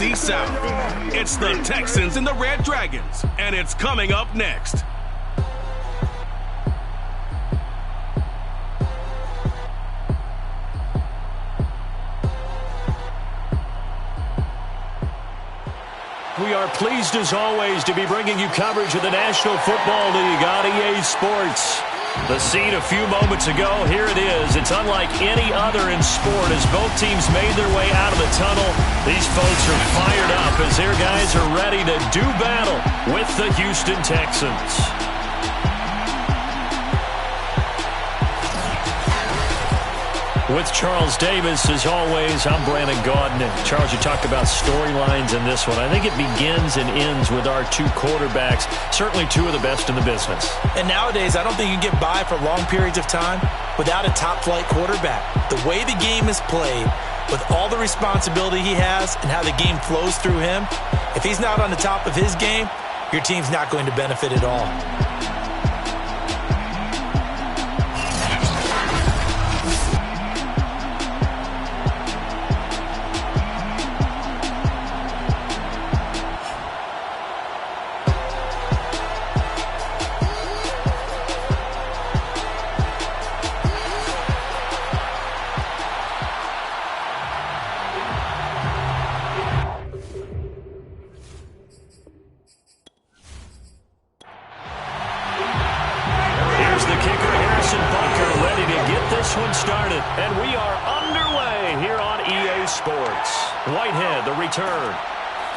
NFC South. It's the Texans and the Red Dragons, and it's coming up next. We are pleased, as always, to be bringing you coverage of the National Football League on EA Sports. The scene a few moments ago, here it is. It's unlike any other in sport as both teams made their way out of the tunnel. These folks are fired up as their guys are ready to do battle with the Houston Texans. With Charles Davis, as always, I'm Brandon Gaudin. And Charles, you talked about storylines in this one. I think it begins and ends with our two quarterbacks, certainly two of the best in the business. And nowadays, I don't think you can get by for long periods of time without a top-flight quarterback. The way the game is played, with all the responsibility he has and how the game flows through him, if he's not on the top of his game, your team's not going to benefit at all.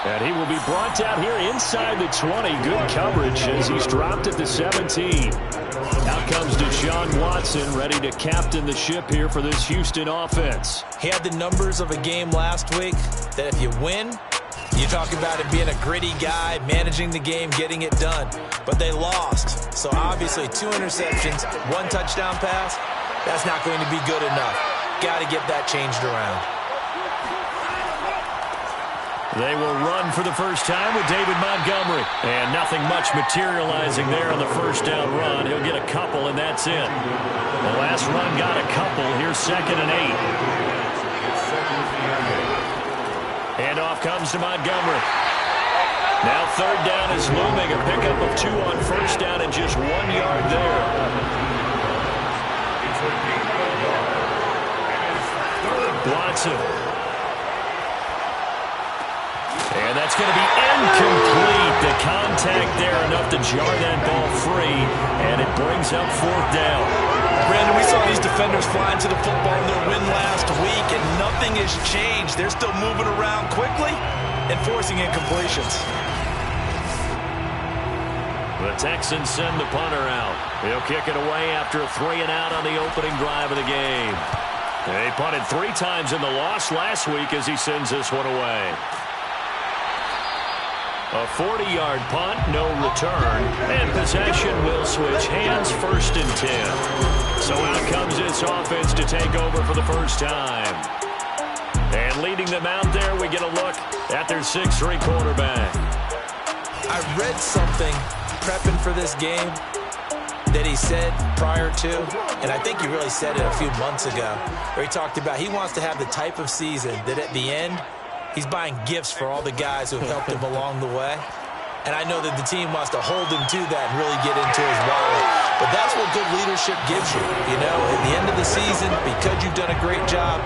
And he will be brought down here inside the 20. Good coverage as he's dropped at the 17. Out comes Deshaun Watson, ready to captain the ship here for this Houston offense. He had the numbers of a game last week that if you win, you talk about it being a gritty guy, managing the game, getting it done. But they lost. So obviously 2 interceptions, 1 touchdown pass, that's not going to be good enough. Got to get that changed around. They will run for the first time with David Montgomery. And nothing much materializing there on the first down run. He'll get a couple, and that's it. The last run got a couple. Here's 2nd and 8. Handoff comes to Montgomery. Now 3rd down is looming. A pickup of 2 on first down and just 1 yard there. Watson. And that's going to be incomplete. The contact there enough to jar that ball free, and it brings up 4th down. Brandon, we saw these defenders flying to the football in their win last week, and nothing has changed. They're still moving around quickly and forcing incompletions. The Texans send the punter out. He'll kick it away after a 3-and-out on the opening drive of the game. They punted 3 times in the loss last week as he sends this one away. A 40-yard punt, no return, and possession will switch hands, 1st and 10. So out comes this offense to take over for the first time. And leading them out there, we get a look at their 6'3" quarterback. I read something prepping for this game that he said prior to, and I think he really said it a few months ago, where he talked about he wants to have the type of season that at the end, he's buying gifts for all the guys who have helped him along the way. And I know that the team wants to hold him to that and really get into his wallet. But that's what good leadership gives you. You know, at the end of the season, because you've done a great job,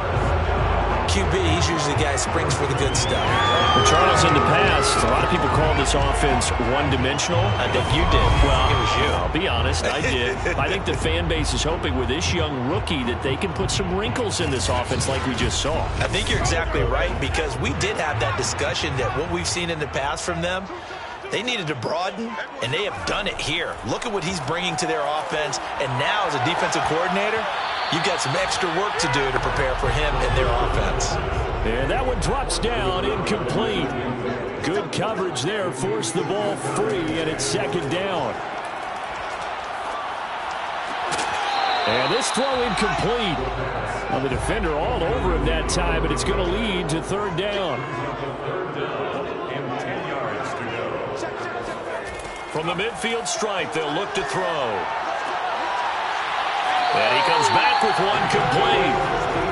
QB, he's usually the guy who springs for the good stuff. Well, Charles, in the past, a lot of people call this offense one-dimensional. I think you did. Well, it was you. I'll be honest, I did. I think the fan base is hoping with this young rookie that they can put some wrinkles in this offense like we just saw. I think you're exactly right, because we did have that discussion that what we've seen in the past from them, they needed to broaden, and they have done it here. Look at what he's bringing to their offense, and now as a defensive coordinator, you've got some extra work to do to prepare for him and their offense. And that one drops down, incomplete. Good coverage there, forced the ball free, and it's 2nd down. And this throw incomplete. Well, the defender all over him that time, but it's going to lead to 3rd down. From the midfield stripe, they'll look to throw. And he comes back with one complete.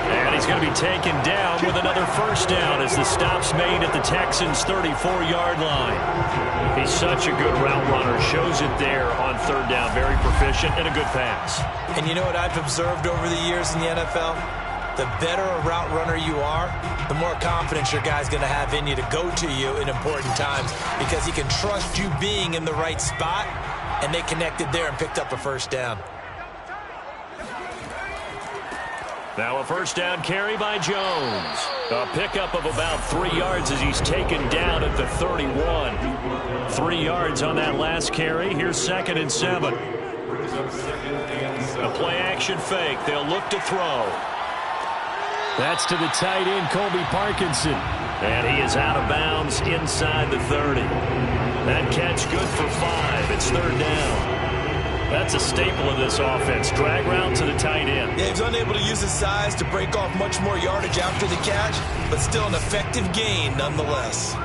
And he's going to be taken down with another first down as the stop's made at the Texans' 34-yard line. He's such a good route runner. Shows it there on third down. Very proficient and a good pass. And you know what I've observed over the years in the NFL? The better a route runner you are, the more confidence your guy's going to have in you to go to you in important times because he can trust you being in the right spot, and they connected there and picked up a first down. Now a first down carry by Jones. A pickup of about 3 yards as he's taken down at the 31. 3 yards on that last carry. Here's 2nd and 7. A play-action fake. They'll look to throw. That's to the tight end, Colby Parkinson. And he is out of bounds inside the 30. That catch good for 5. It's 3rd down. That's a staple of this offense. Drag route to the tight end. Yeah, he's unable to use his size to break off much more yardage after the catch, but still an effective gain nonetheless.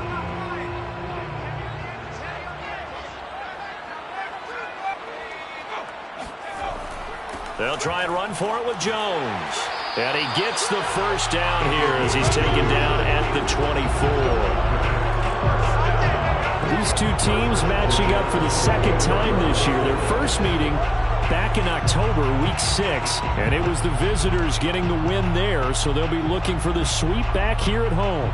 They'll try and run for it with Jones. And he gets the first down here as he's taken down at the 24. These two teams matching up for the second time this year. Their first meeting back in October, week 6, and it was the visitors getting the win there, so they'll be looking for the sweep back here at home.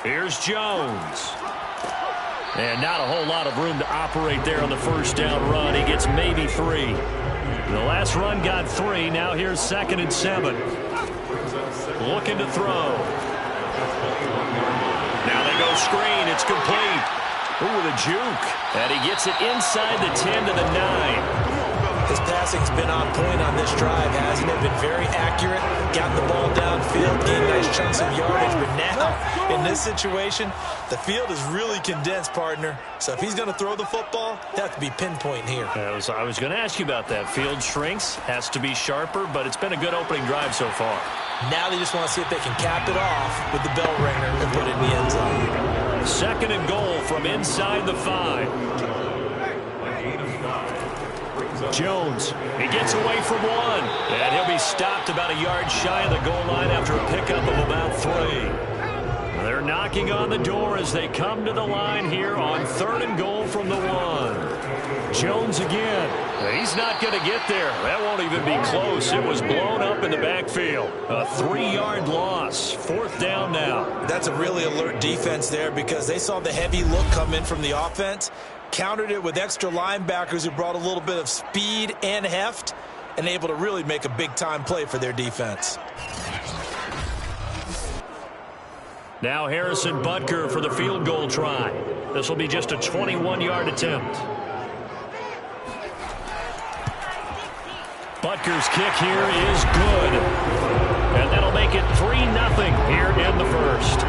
Here's Jones. And not a whole lot of room to operate there on the first down run. He gets maybe 3. The last run got 3. Now here's 2nd and 7. Looking to throw. Now they go screen. It's complete. Ooh, with a juke. And he gets it inside the 10 to the 9. His passing's been on point on this drive, hasn't it? Been very accurate, got the ball downfield, gained nice chunks of yardage. But now, in this situation, the field is really condensed, partner. So if he's going to throw the football, they have to be pinpoint here. I was going to ask you about that. Field shrinks, has to be sharper, but it's been a good opening drive so far. Now they just want to see if they can cap it off with the bell ringer and put it in the end zone. 2nd and goal from inside the 5. Jones, he gets away from 1, and he'll be stopped about a yard shy of the goal line after a pickup of about 3. They're knocking on the door as they come to the line here on 3rd and goal from the 1. Jones again. He's not going to get there. That won't even be close. It was blown up in the backfield. A 3-yard loss. 4th down now. That's a really alert defense there because they saw the heavy look come in from the offense, countered it with extra linebackers who brought a little bit of speed and heft, and able to really make a big-time play for their defense. Now Harrison Butker for the field goal try. This will be just a 21-yard attempt. Butker's kick here is good. And that'll make it 3-0 here in the first.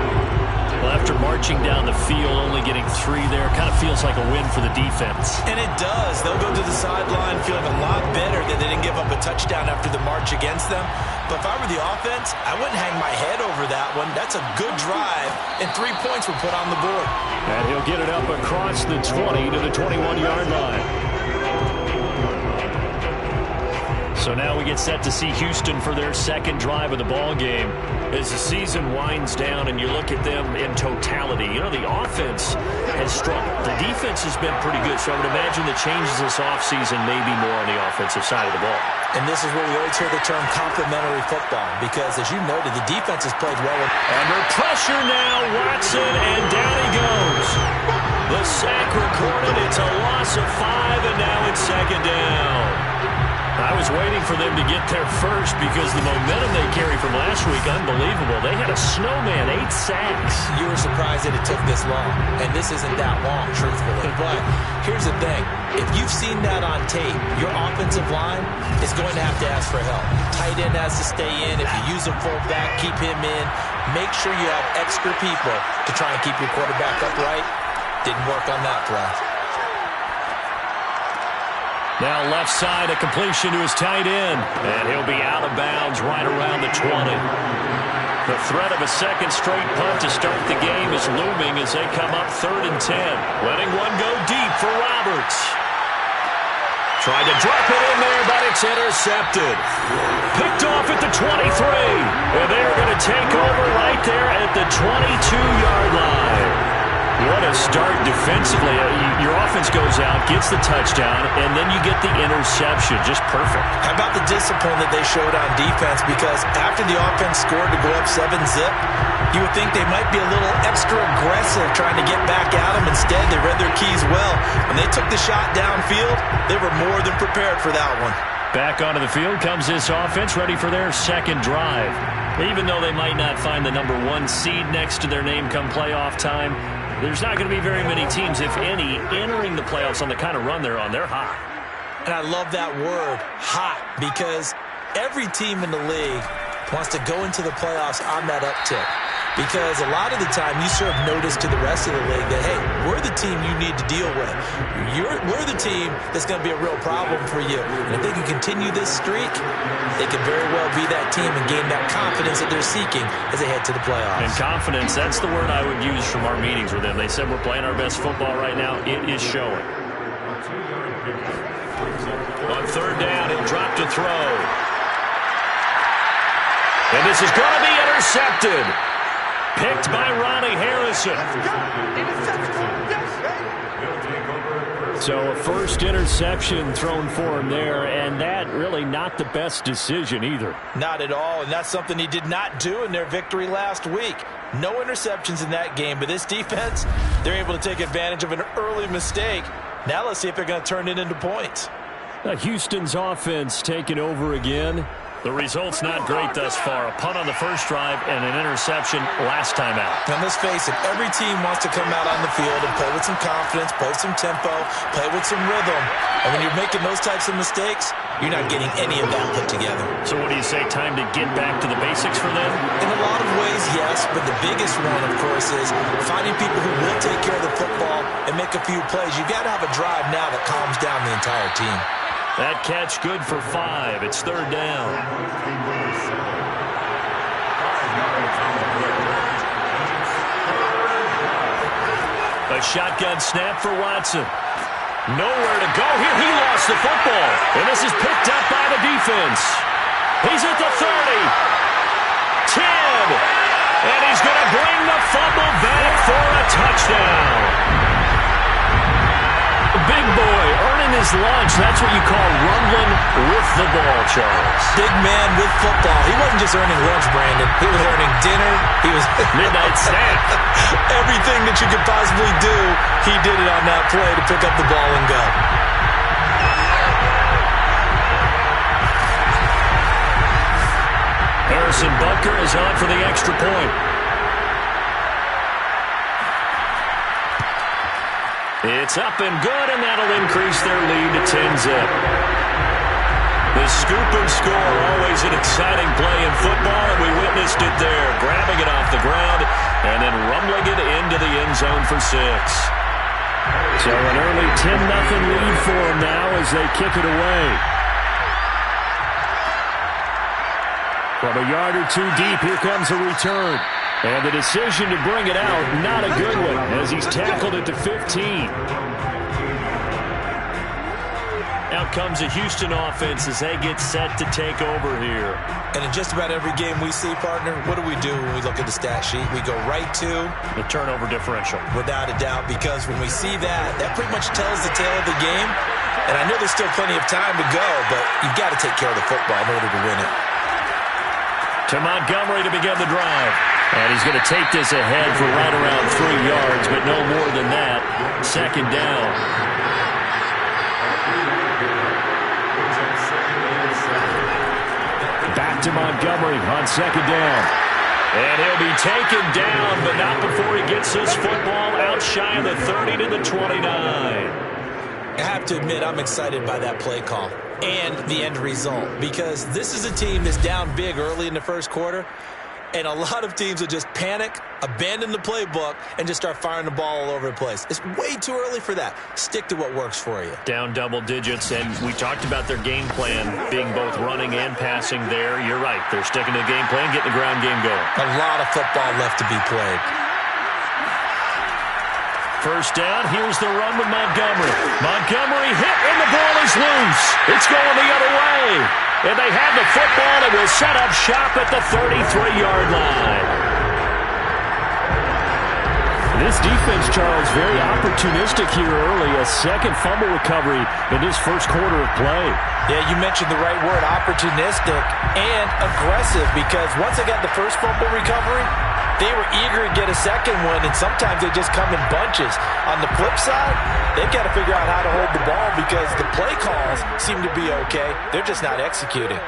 Well, after marching down the field, only getting 3 there, kind of feels like a win for the defense. And it does. They'll go to the sideline feeling a lot better that they didn't give up a touchdown after the march against them. But if I were the offense, I wouldn't hang my head over that one. That's a good drive, and 3 points were put on the board. And he'll get it up across the 20 to the 21-yard line. So now we get set to see Houston for their second drive of the ball game. As the season winds down and you look at them in totality, you know, the offense has struggled. The defense has been pretty good, so I would imagine the changes this offseason may be more on the offensive side of the ball. And this is where we always hear the term complementary football because, as you noted, the defense has played well. Under pressure now, Watson, and down he goes. The sack recorded. It's a loss of 5, and now it's 2nd down. I was waiting for them to get there first because the momentum they carry from last week, unbelievable. They had a snowman, 8 sacks. You were surprised that it took this long, and this isn't that long, truthfully. But here's the thing. If you've seen that on tape, your offensive line is going to have to ask for help. Tight end has to stay in. If you use a fullback, keep him in. Make sure you have extra people to try and keep your quarterback upright. Didn't work on that play. Now left side, a completion to his tight end. And he'll be out of bounds right around the 20. The threat of a second straight punt to start the game is looming as they come up 3rd and 10. Letting one go deep for Roberts. Tried to drop it in there, but it's intercepted. Picked off at the 23. And they're going to take over right there at the 22-yard line. What a start defensively. Your offense goes out, gets the touchdown, and then you get the interception. Just perfect. How about the discipline that they showed on defense? Because after the offense scored to go up 7-zip, you would think they might be a little extra aggressive trying to get back at them. Instead, they read their keys well. When they took the shot downfield, they were more than prepared for that one. Back onto the field comes this offense, ready for their second drive. Even though they might not find the number 1 seed next to their name come playoff time, there's not going to be very many teams, if any, entering the playoffs on the kind of run they're on. They're hot. And I love that word, hot, because every team in the league wants to go into the playoffs on that uptick. Because a lot of the time you serve notice to the rest of the league that, hey, we're the team you need to deal with. We're the team that's going to be a real problem for you. And if they can continue this streak, they could very well be that team and gain that confidence that they're seeking as they head to the playoffs. And confidence, that's the word I would use from our meetings with them. They said we're playing our best football right now. It is showing. On 3rd down, he'll drop to throw. And this is going to be intercepted. Picked by Ronnie Harrison. So a first interception thrown for him there, and that really not the best decision either. Not at all, and that's something he did not do in their victory last week. No interceptions in that game, but this defense, they're able to take advantage of an early mistake. Now let's see if they're going to turn it into points. Houston's offense taking over again. The result's not great thus far. A punt on the first drive and an interception last time out. Now, let's face it, every team wants to come out on the field and play with some confidence, play with some tempo, play with some rhythm. And when you're making those types of mistakes, you're not getting any of that put together. So what do you say, time to get back to the basics for them? In a lot of ways, yes, but the biggest one, of course, is finding people who will take care of the football and make a few plays. You've got to have a drive now that calms down the entire team. That catch good for 5. It's 3rd down. A shotgun snap for Watson. Nowhere to go here. He lost the football. And this is picked up by the defense. He's at the 30. 10. And he's going to bring the fumble back for a touchdown. Big boy earning his lunch. That's what you call rumbling with the ball, Charles. Big man with football. He wasn't just earning lunch, Brandon. He was earning dinner. He was midnight snack. Everything that you could possibly do, he did it on that play to pick up the ball and go. Harrison Butker is on for the extra point. It's up and good, and that'll increase their lead to 10-zip. The scoop and score, always an exciting play in football, and we witnessed it there, grabbing it off the ground and then rumbling it into the end zone for 6. So an early 10-0 lead for them now as they kick it away. From a yard or two deep, here comes a return. And the decision to bring it out, not a good one, as he's tackled at the 15. Out comes a Houston offense as they get set to take over here. And in just about every game we see, partner, what do we do when we look at the stat sheet? We go right to the turnover differential. Without a doubt, because when we see that, that pretty much tells the tale of the game. And I know there's still plenty of time to go, but you've got to take care of the football in order to win it. To Montgomery to begin the drive. And he's going to take this ahead for right around 3 yards, but no more than that. 2nd down. back to Montgomery on second down. And he'll be taken down, but not before he gets this football out shy of the 30 to the 29. I have to admit, I'm excited by that play call and the end result, because this is a team that's down big early in the first quarter, and a lot of teams will just panic, abandon the playbook, and just start firing the ball all over the place. It's way too early for that. Stick to what works for you. Down double digits, and we talked about their game plan being both running and passing there. You're right. They're sticking to the game plan, getting the ground game going. A lot of football left to be played. First down, here's the run with Montgomery. Montgomery hit, and the ball is loose. It's going the other way. And they have the football and will set up shop at the 33-yard line. This defense, Charles, very opportunistic here early. A second fumble recovery in this first quarter of play. Yeah, you mentioned the right word, opportunistic and aggressive, because once they got the first fumble recovery, they were eager to get a second one, and sometimes they just come in bunches. On the flip side, they've got to figure out how to hold the ball, because the play calls seem to be okay. They're just not executing.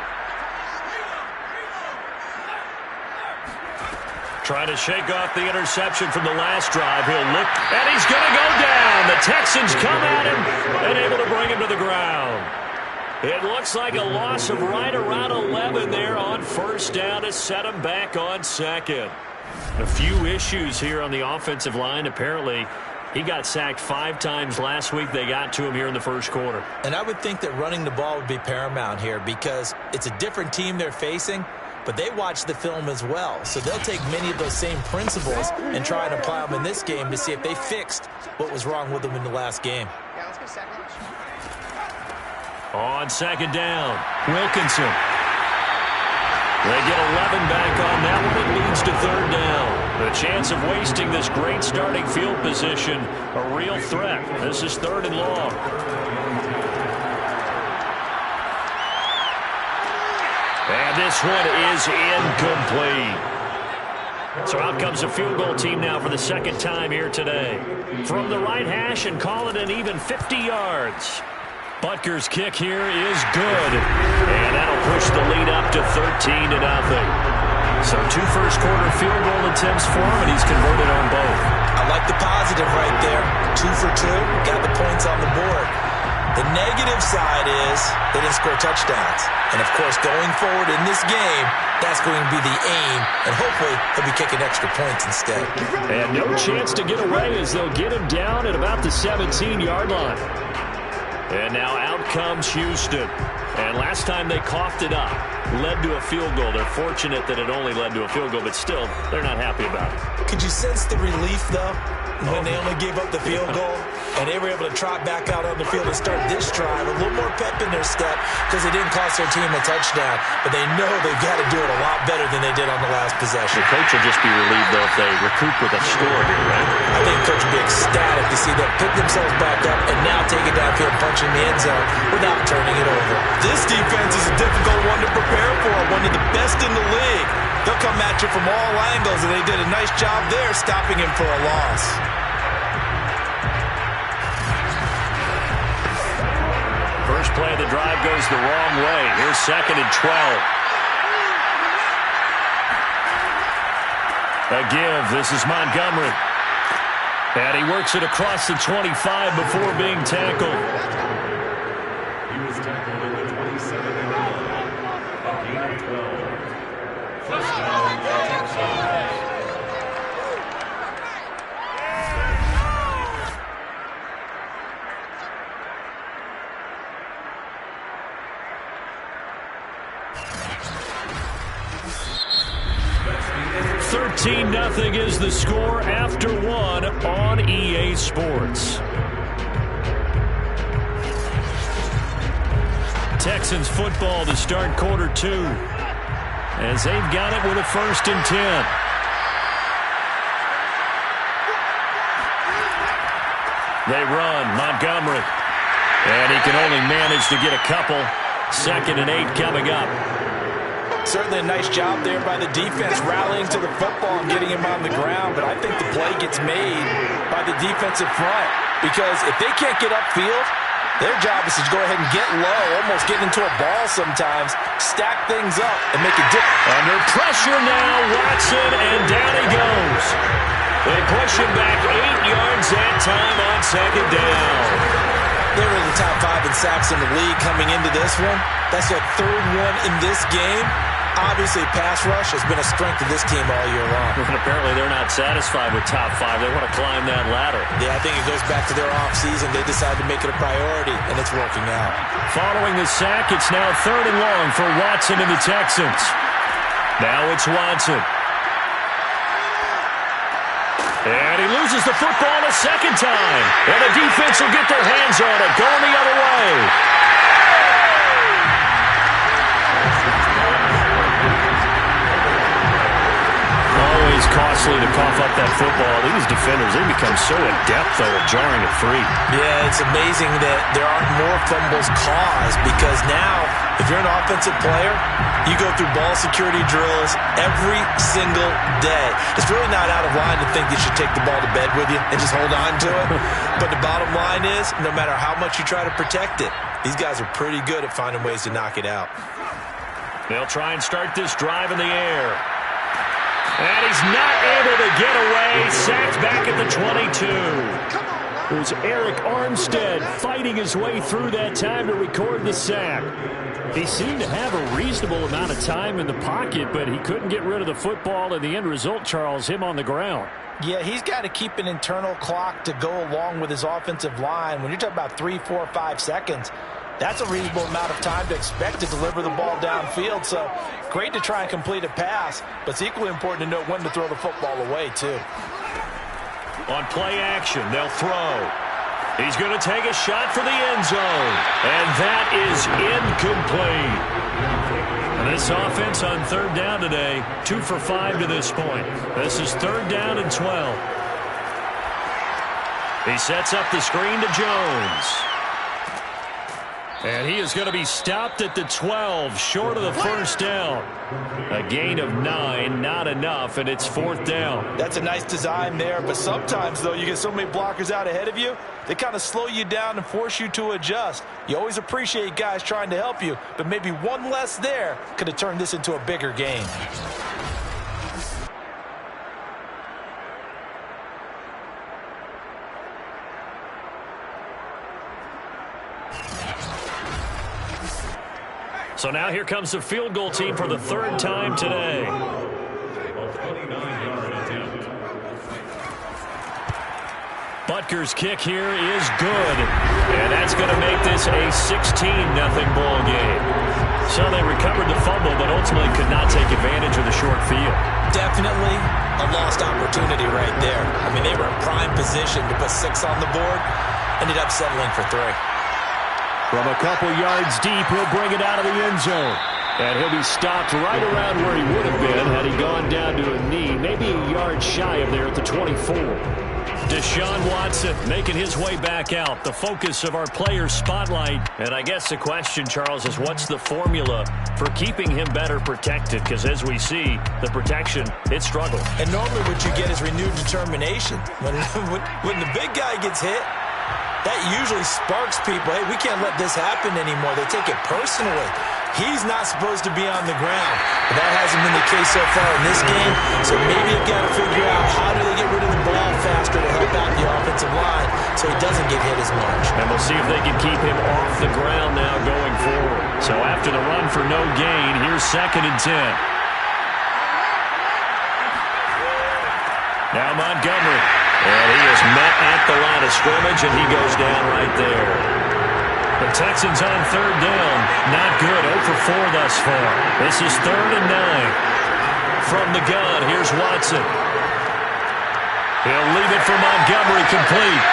Trying to shake off the interception from the last drive. He'll look, and he's going to go down. The Texans come at him and able to bring him to the ground. It looks like a loss of right around 11 there on first down to set him back on second. A few issues here on the offensive line. Apparently, he got sacked 5 times last week. They got to him here in the first quarter. And I would think that running the ball would be paramount here, because it's a different team they're facing, but they watch the film as well. So they'll take many of those same principles and try and apply them in this game to see if they fixed what was wrong with them in the last game. Yeah, let's go second. On second down, Wilkinson. They get 11 back on that one. It leads to third down. The chance of wasting this great starting field position, a real threat. This is third and long. And this one is incomplete. So out comes a field goal team now for the second time here today. From the right hash, and call it an even 50 yards. Butker's kick here is good. And that'll push the lead up to 13-0. So 2 first-quarter field goal attempts for him, and he's converted on both. I like the positive right there. 2 for 2. Got the points on the board. The negative side is they didn't score touchdowns. And, of course, going forward in this game, that's going to be the aim. And hopefully he'll be kicking extra points instead. And no chance to get away, as they'll get him down at about the 17-yard line. And now out comes Houston. And last time they coughed it up, led to a field goal. They're fortunate that it only led to a field goal, but still, they're not happy about it. Could you sense the relief, though, when they only gave up the field goal? And they were able to trot back out on the field and start this drive. A little more pep in their step, because they didn't cost their team a touchdown. But they know they've got to do it a lot better than they did on the last possession. The coach will just be relieved, though, if they recoup with a score here, right? I think the coach will be ecstatic to see them pick themselves back up and now take it downfield, punching the end zone without turning it over. This defense is a difficult one to prepare for, one of the best in the league. They'll come at you from all angles, and they did a nice job there stopping him for a loss. First play of the drive goes the wrong way. Here's 2nd and 12. A give. This is Montgomery. And he works it across the 25 before being tackled. He was tackled at the 27-yard line. A gain of 12. First down, Texans. Nothing is the score after 1 on EA Sports. Texans football to start quarter 2, as they've got it with a 1st and 10. They run. Montgomery. And he can only manage to get a couple. 2nd and 8 coming up. Certainly a nice job there by the defense, rallying to the football and getting him on the ground. But I think the play gets made by the defensive front, because if they can't get upfield, Their job is to go ahead and get low, almost get into a ball sometimes, stack things up, and make it different. Under pressure now, Watson, and down he goes. They push him back 8 yards that time on second down. They were in the top 5 in sacks in the league coming into this one. That's their third one in this game. Obviously, pass rush has been a strength of this team all year long. And apparently they're not satisfied with top 5. They want to climb that ladder. Yeah, I think it goes back to their offseason. They decided to make it a priority, and it's working out. Following the sack, it's now 3rd and long for Watson and the Texans. Now it's Watson. And he loses the football a second time. And the defense will get their hands on it, going the other way. Always costly to cough up that football. These defenders, they become so adept, though, at jarring it free. Yeah, it's amazing that there aren't more fumbles caused because now, if you're an offensive player, you go through ball security drills every single day. It's really not out of line to think you should take the ball to bed with you and just hold on to it. But the bottom line is, no matter how much you try to protect it, these guys are pretty good at finding ways to knock it out. They'll try and start this drive in the air. And he's not able to get away. Sacked back at the 22. It was Eric Armstead fighting his way through that time to record the sack. He seemed to have a reasonable amount of time in the pocket, but he couldn't get rid of the football, and the end result, Charles, him on the ground. Yeah, he's got to keep an internal clock to go along with his offensive line. When you're talking about 3, 4, 5 seconds, that's a reasonable amount of time to expect to deliver the ball downfield. So great to try and complete a pass, but it's equally important to know when to throw the football away, too. On play action, they'll throw. He's going to take a shot for the end zone. And that is incomplete. And this offense on 3rd down today, 2 for 5 to this point. This is 3rd down and 12. He sets up the screen to Jones. And he is going to be stopped at the 12, short of the first down. A gain of 9, not enough, and it's 4th down. That's a nice design there, but sometimes, though, you get so many blockers out ahead of you, they kind of slow you down and force you to adjust. You always appreciate guys trying to help you, but maybe one less there could have turned this into a bigger game. So now here comes the field goal team for the 3rd time today. Butker's kick here is good. And that's going to make this a 16-0 ball game. So they recovered the fumble, but ultimately could not take advantage of the short field. Definitely a lost opportunity right there. I mean, they were in prime position to put 6 on the board. Ended up settling for 3. From a couple yards deep, he'll bring it out of the end zone. And he'll be stopped right around where he would have been had he gone down to a knee, maybe a yard shy of there at the 24. Deshaun Watson making his way back out, the focus of our player spotlight. And I guess the question, Charles, is what's the formula for keeping him better protected? Because as we see, the protection, it struggled. And normally what you get is renewed determination. When the big guy gets hit, that usually sparks people. Hey, we can't let this happen anymore. They take it personally. He's not supposed to be on the ground. But that hasn't been the case so far in this game. So maybe you've got to figure out how do they get rid of the ball faster to help out the offensive line so he doesn't get hit as much. And we'll see if they can keep him off the ground now going forward. So after the run for no gain, here's 2nd and 10. Now Montgomery. And he is met at the line of scrimmage, and he goes down right there. The Texans on 3rd down. Not good. 0 for 4 thus far. This is 3rd and 9. From the gun, here's Watson. He'll leave it for Montgomery complete.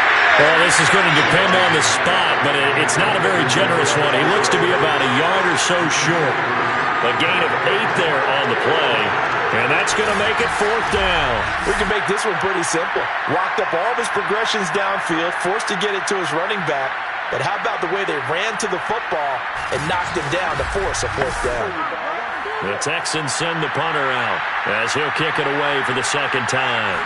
Well, this is going to depend on the spot, but it's not a very generous one. He looks to be about a yard or so short. A gain of 8 there on the play. And that's going to make it 4th down. We can make this one pretty simple. Walked up all of his progressions downfield, forced to get it to his running back. But how about the way they ran to the football and knocked him down to force a 4th down? The Texans send the punter out as he'll kick it away for the 2nd time.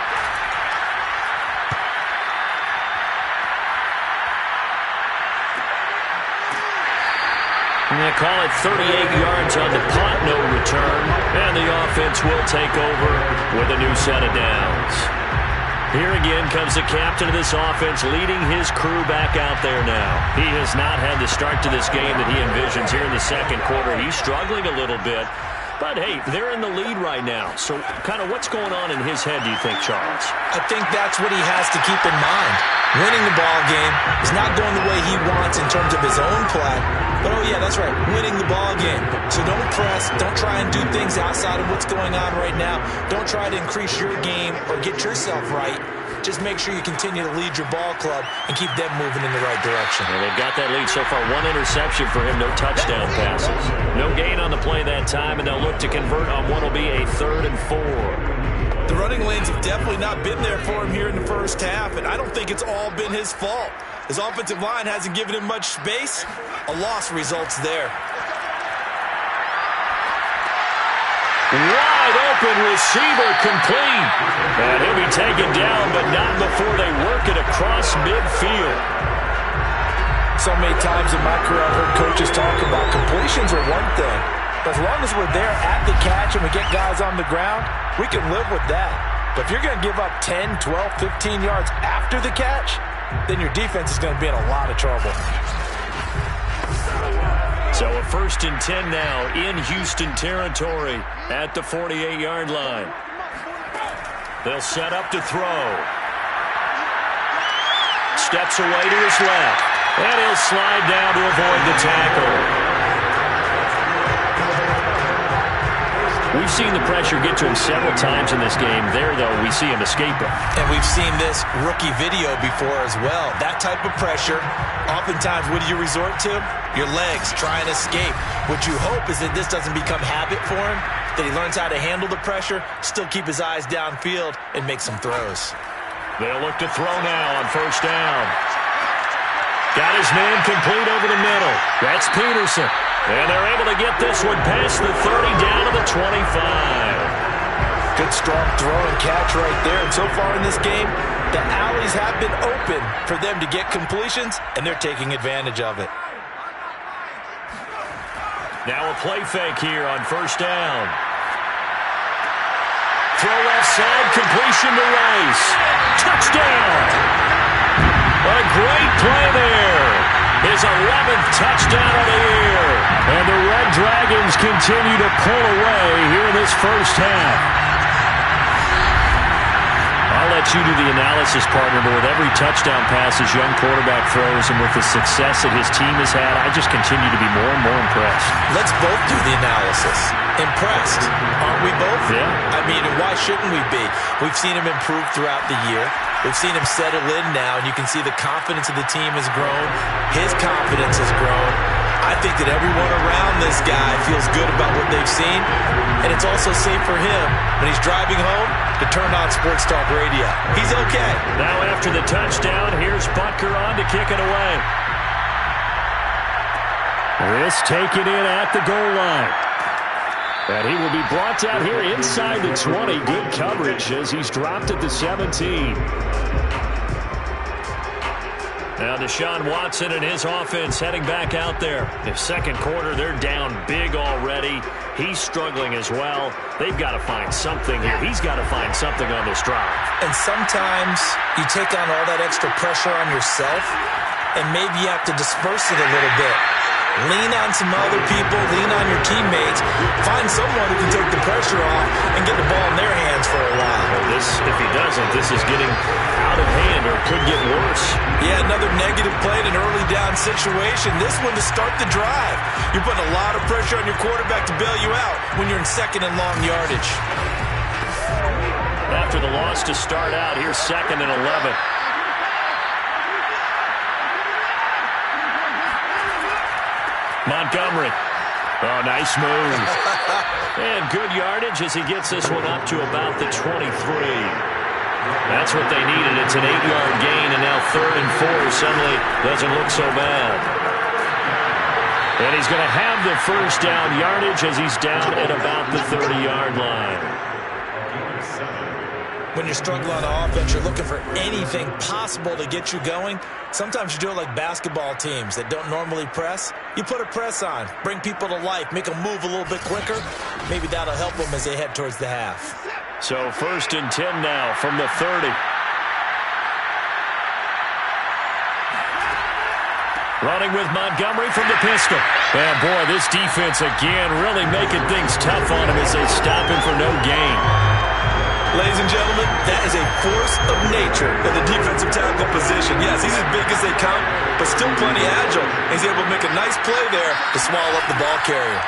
And they call it 38 yards on the punt, no return. And the offense will take over with a new set of downs. Here again comes the captain of this offense leading his crew back out there now. He has not had the start to this game that he envisions here in the second quarter. He's struggling a little bit. But, hey, they're in the lead right now. So kind of what's going on in his head, do you think, Charles? I think that's what he has to keep in mind. Winning the ball game is not going the way he wants in terms of his own play. But, oh, yeah, that's right, winning the ball game. So don't press. Don't try and do things outside of what's going on right now. Don't try to increase your game or get yourself right. Just make sure you continue to lead your ball club and keep them moving in the right direction. Well, they've got that lead so far. One interception for him, no touchdown passes. No gain on the play that time, and they'll look to convert on what will be a 3rd and 4. The running lanes have definitely not been there for him here in the first half, and I don't think it's all been his fault. His offensive line hasn't given him much space. A loss results there. Wide open receiver complete. And he'll be taken down, but not before they work it across midfield. So many times in my career I've heard coaches talk about completions are one thing. But as long as we're there at the catch and we get guys on the ground, we can live with that. But if you're going to give up 10, 12, 15 yards after the catch, then your defense is going to be in a lot of trouble. So a 1st and 10 now in Houston territory at the 48-yard line. They'll set up to throw. Steps away to his left. And he'll slide down to avoid the tackle. We've seen the pressure get to him several times in this game. There, though, we see him escape it. And we've seen this rookie video before as well. That type of pressure, oftentimes, what do you resort to? Your legs, try and escape. What you hope is that this doesn't become habit for him, that he learns how to handle the pressure, still keep his eyes downfield, and make some throws. They'll look to throw now on 1st down. Got his man complete over the middle. That's Peterson. And they're able to get this one past the 30 down to the 25. Good strong throw and catch right there. And so far in this game, the alleys have been open for them to get completions, and they're taking advantage of it. Now a play fake here on 1st down. Throw left side, completion to Rice. Touchdown! A great play there. His 11th touchdown of the year. And the Red Dragons continue to pull away here in this first half. I'll let you do the analysis, partner, but with every touchdown pass his young quarterback throws and with the success that his team has had, I just continue to be more and more impressed. Let's both do the analysis. Impressed, aren't we both? Yeah. I mean, and why shouldn't we be? We've seen him improve throughout the year. We've seen him settle in now, and you can see the confidence of the team has grown. His confidence has grown. I think that everyone around this guy feels good about what they've seen, and it's also safe for him when he's driving home to turn on Sports Talk Radio. He's okay. Now after the touchdown, here's Butker on to kick it away. This taken in at the goal line. And he will be brought down here inside the 20. Good coverage as he's dropped at the 17. Now Deshaun Watson and his offense heading back out there. In second quarter, they're down big already. He's struggling as well. They've got to find something here. He's got to find something on this drive. And sometimes you take on all that extra pressure on yourself, and maybe you have to disperse it a little bit. Lean on some other people, lean on your teammates. Find someone who can take the pressure off and get the ball in their hands for a while. Well, if he doesn't, this is getting out of hand or could get worse. Yeah, another negative play in an early down situation. This one to start the drive. You're putting a lot of pressure on your quarterback to bail you out when you're in second and long yardage. After the loss to start out, here's 2nd and 11. Montgomery. Oh, nice move. And good yardage as he gets this one up to about the 23. That's what they needed. It's an 8-yard gain, and now 3rd and 4 suddenly doesn't look so bad. And he's going to have the first down yardage as he's down at about the 30-yard line. When you're struggling on offense, you're looking for anything possible to get you going. Sometimes you do it like basketball teams that don't normally press. You put a press on, bring people to life, make them move a little bit quicker. Maybe that'll help them as they head towards the half. So 1st and 10 now from the 30. Running with Montgomery from the pistol. And boy, this defense again really making things tough on him as they stop him for no gain. Ladies and gentlemen, that is a force of nature in the defensive tackle position. Yes, he's as big as they come, but still plenty agile. He's able to make a nice play there to swallow up the ball carrier.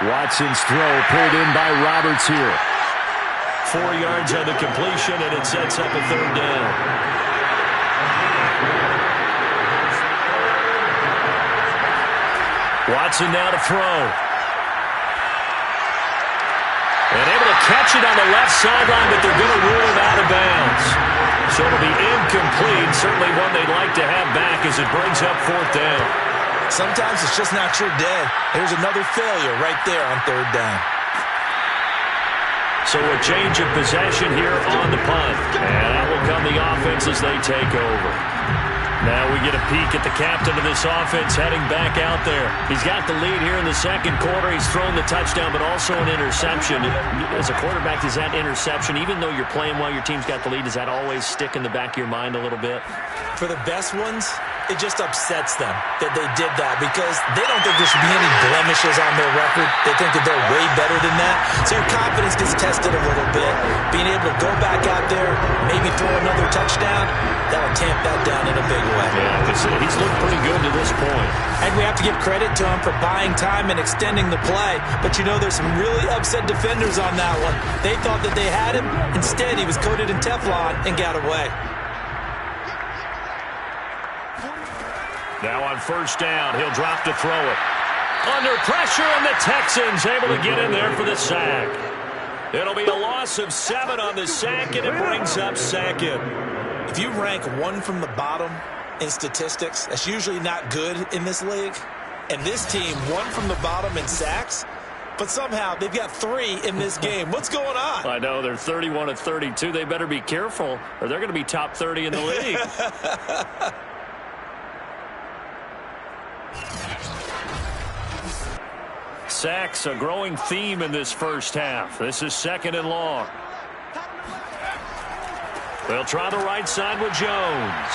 Watson's throw pulled in by Roberts here. 4 yards on the completion, and it sets up a 3rd down. Watson now to throw. And able to catch it on the left sideline, but they're going to rule him out of bounds. So it'll be incomplete. Certainly one they'd like to have back as it brings up 4th down. Sometimes it's just not your day. Here's another failure right there on 3rd down. So a change of possession here on the punt. And that will come the offense as they take over. Now we get a peek at the captain of this offense heading back out there. He's got the lead here in the 2nd quarter. He's thrown the touchdown, but also an interception. As a quarterback, does that interception, even though you're playing while your team's got the lead, does that always stick in the back of your mind a little bit? For the best ones, it just upsets them that they did that because they don't think there should be any blemishes on their record. They think that they're way better than that. So your confidence gets tested a little bit. Being able to go back out there, maybe throw another touchdown, that'll tamp that down in a big way. Yeah, because he's looked pretty good to this point. And we have to give credit to him for buying time and extending the play. But you know there's some really upset defenders on that one. They thought that they had him. Instead, he was coated in Teflon and got away. Now on 1st down, he'll drop to throw it. Under pressure, and the Texans able to get in there for the sack. It'll be a loss of 7 on the sack, and it brings up 2nd. If you rank 1 from the bottom in statistics, that's usually not good in this league. And this team, 1 from the bottom in sacks, but somehow they've got 3 in this game. What's going on? I know, they're 31 of 32. They better be careful, or they're going to be top 30 in the league. Sacks, a growing theme in this 1st half. This is 2nd and long. They'll try the right side with Jones.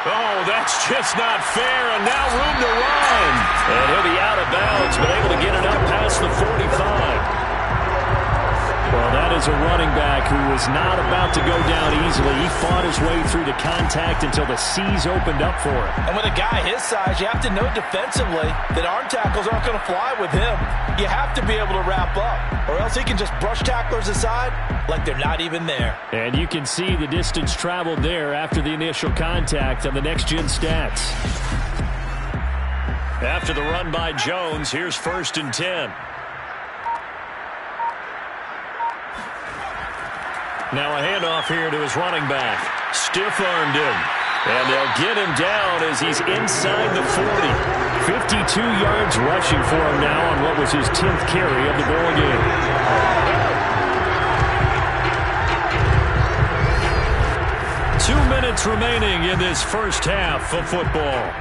Oh, that's just not fair, and now room to run. And he'll be out of bounds, but able to get it up past the 45. Well, that is a running back who was not about to go down easily. He fought his way through the contact until the seas opened up for him. And with a guy his size, you have to know defensively that arm tackles aren't going to fly with him. You have to be able to wrap up, or else he can just brush tacklers aside like they're not even there. And you can see the distance traveled there after the initial contact on the next-gen stats. After the run by Jones, here's 1st and 10. Now a handoff here to his running back. Stiff-armed him. And they'll get him down as he's inside the 40. 52 yards rushing for him now on what was his 10th carry of the ball game. 2 minutes remaining in this 1st half of football.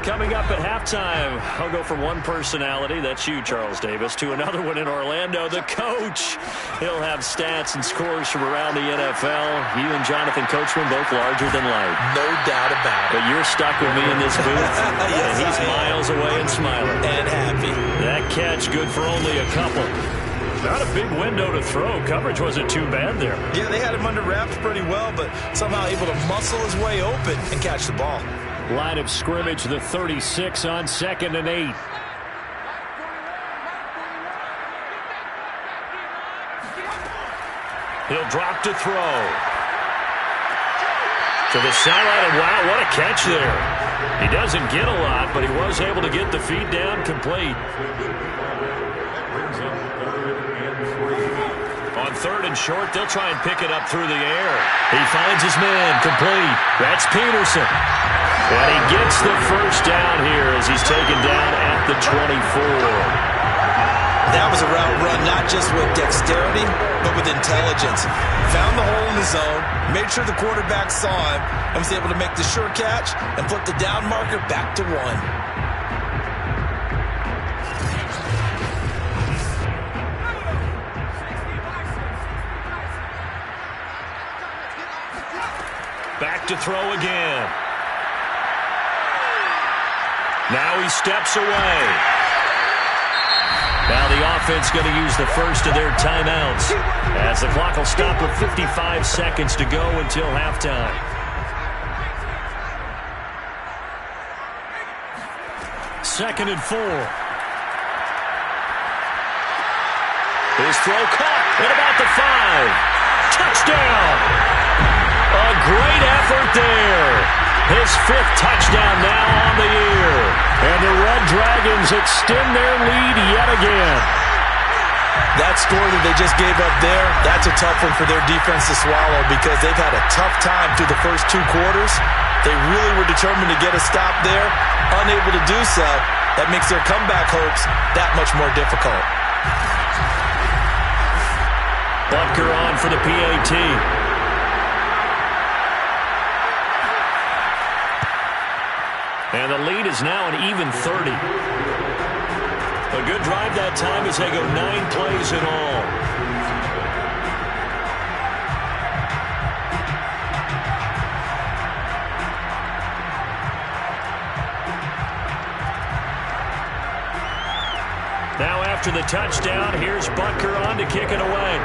Coming up at halftime, I'll go from one personality, that's you, Charles Davis, to another one in Orlando, the coach. He'll have stats and scores from around the NFL. You and Jonathan Coachman both larger than life. No doubt about it. But you're stuck with me in this booth, yes, and he's miles away and smiling. And happy. That catch good for only a couple. Not a big window to throw. Coverage wasn't too bad there. Yeah, they had him under wraps pretty well, but somehow able to muscle his way open and catch the ball. Line of scrimmage, the 36 on 2nd and 8. He'll drop to throw. To the sideline, and wow, what a catch there. He doesn't get a lot, but he was able to get the feet down complete. On 3rd and short, they'll try and pick it up through the air. He finds his man, complete. That's Peterson. And he gets the 1st down here as he's taken down at the 24. That was a route run not just with dexterity, but with intelligence. Found the hole in the zone, made sure the quarterback saw him, and was able to make the sure catch and put the down marker back to 1. Back to throw again. Now he steps away. Now the offense going to use the first of their timeouts as the clock will stop with 55 seconds to go until halftime. Second and 4. His throw caught at about the 5. Touchdown! A great effort there. His 5th touchdown now on the year. And the Red Dragons extend their lead yet again. That score that they just gave up there, that's a tough one for their defense to swallow because they've had a tough time through the first 2 quarters. They really were determined to get a stop there. Unable to do so, that makes their comeback hopes that much more difficult. Butker on for the PAT. And the lead is now an even 30. A good drive that time as they go 9 plays in all. Now after the touchdown, here's Butker on to kick it away.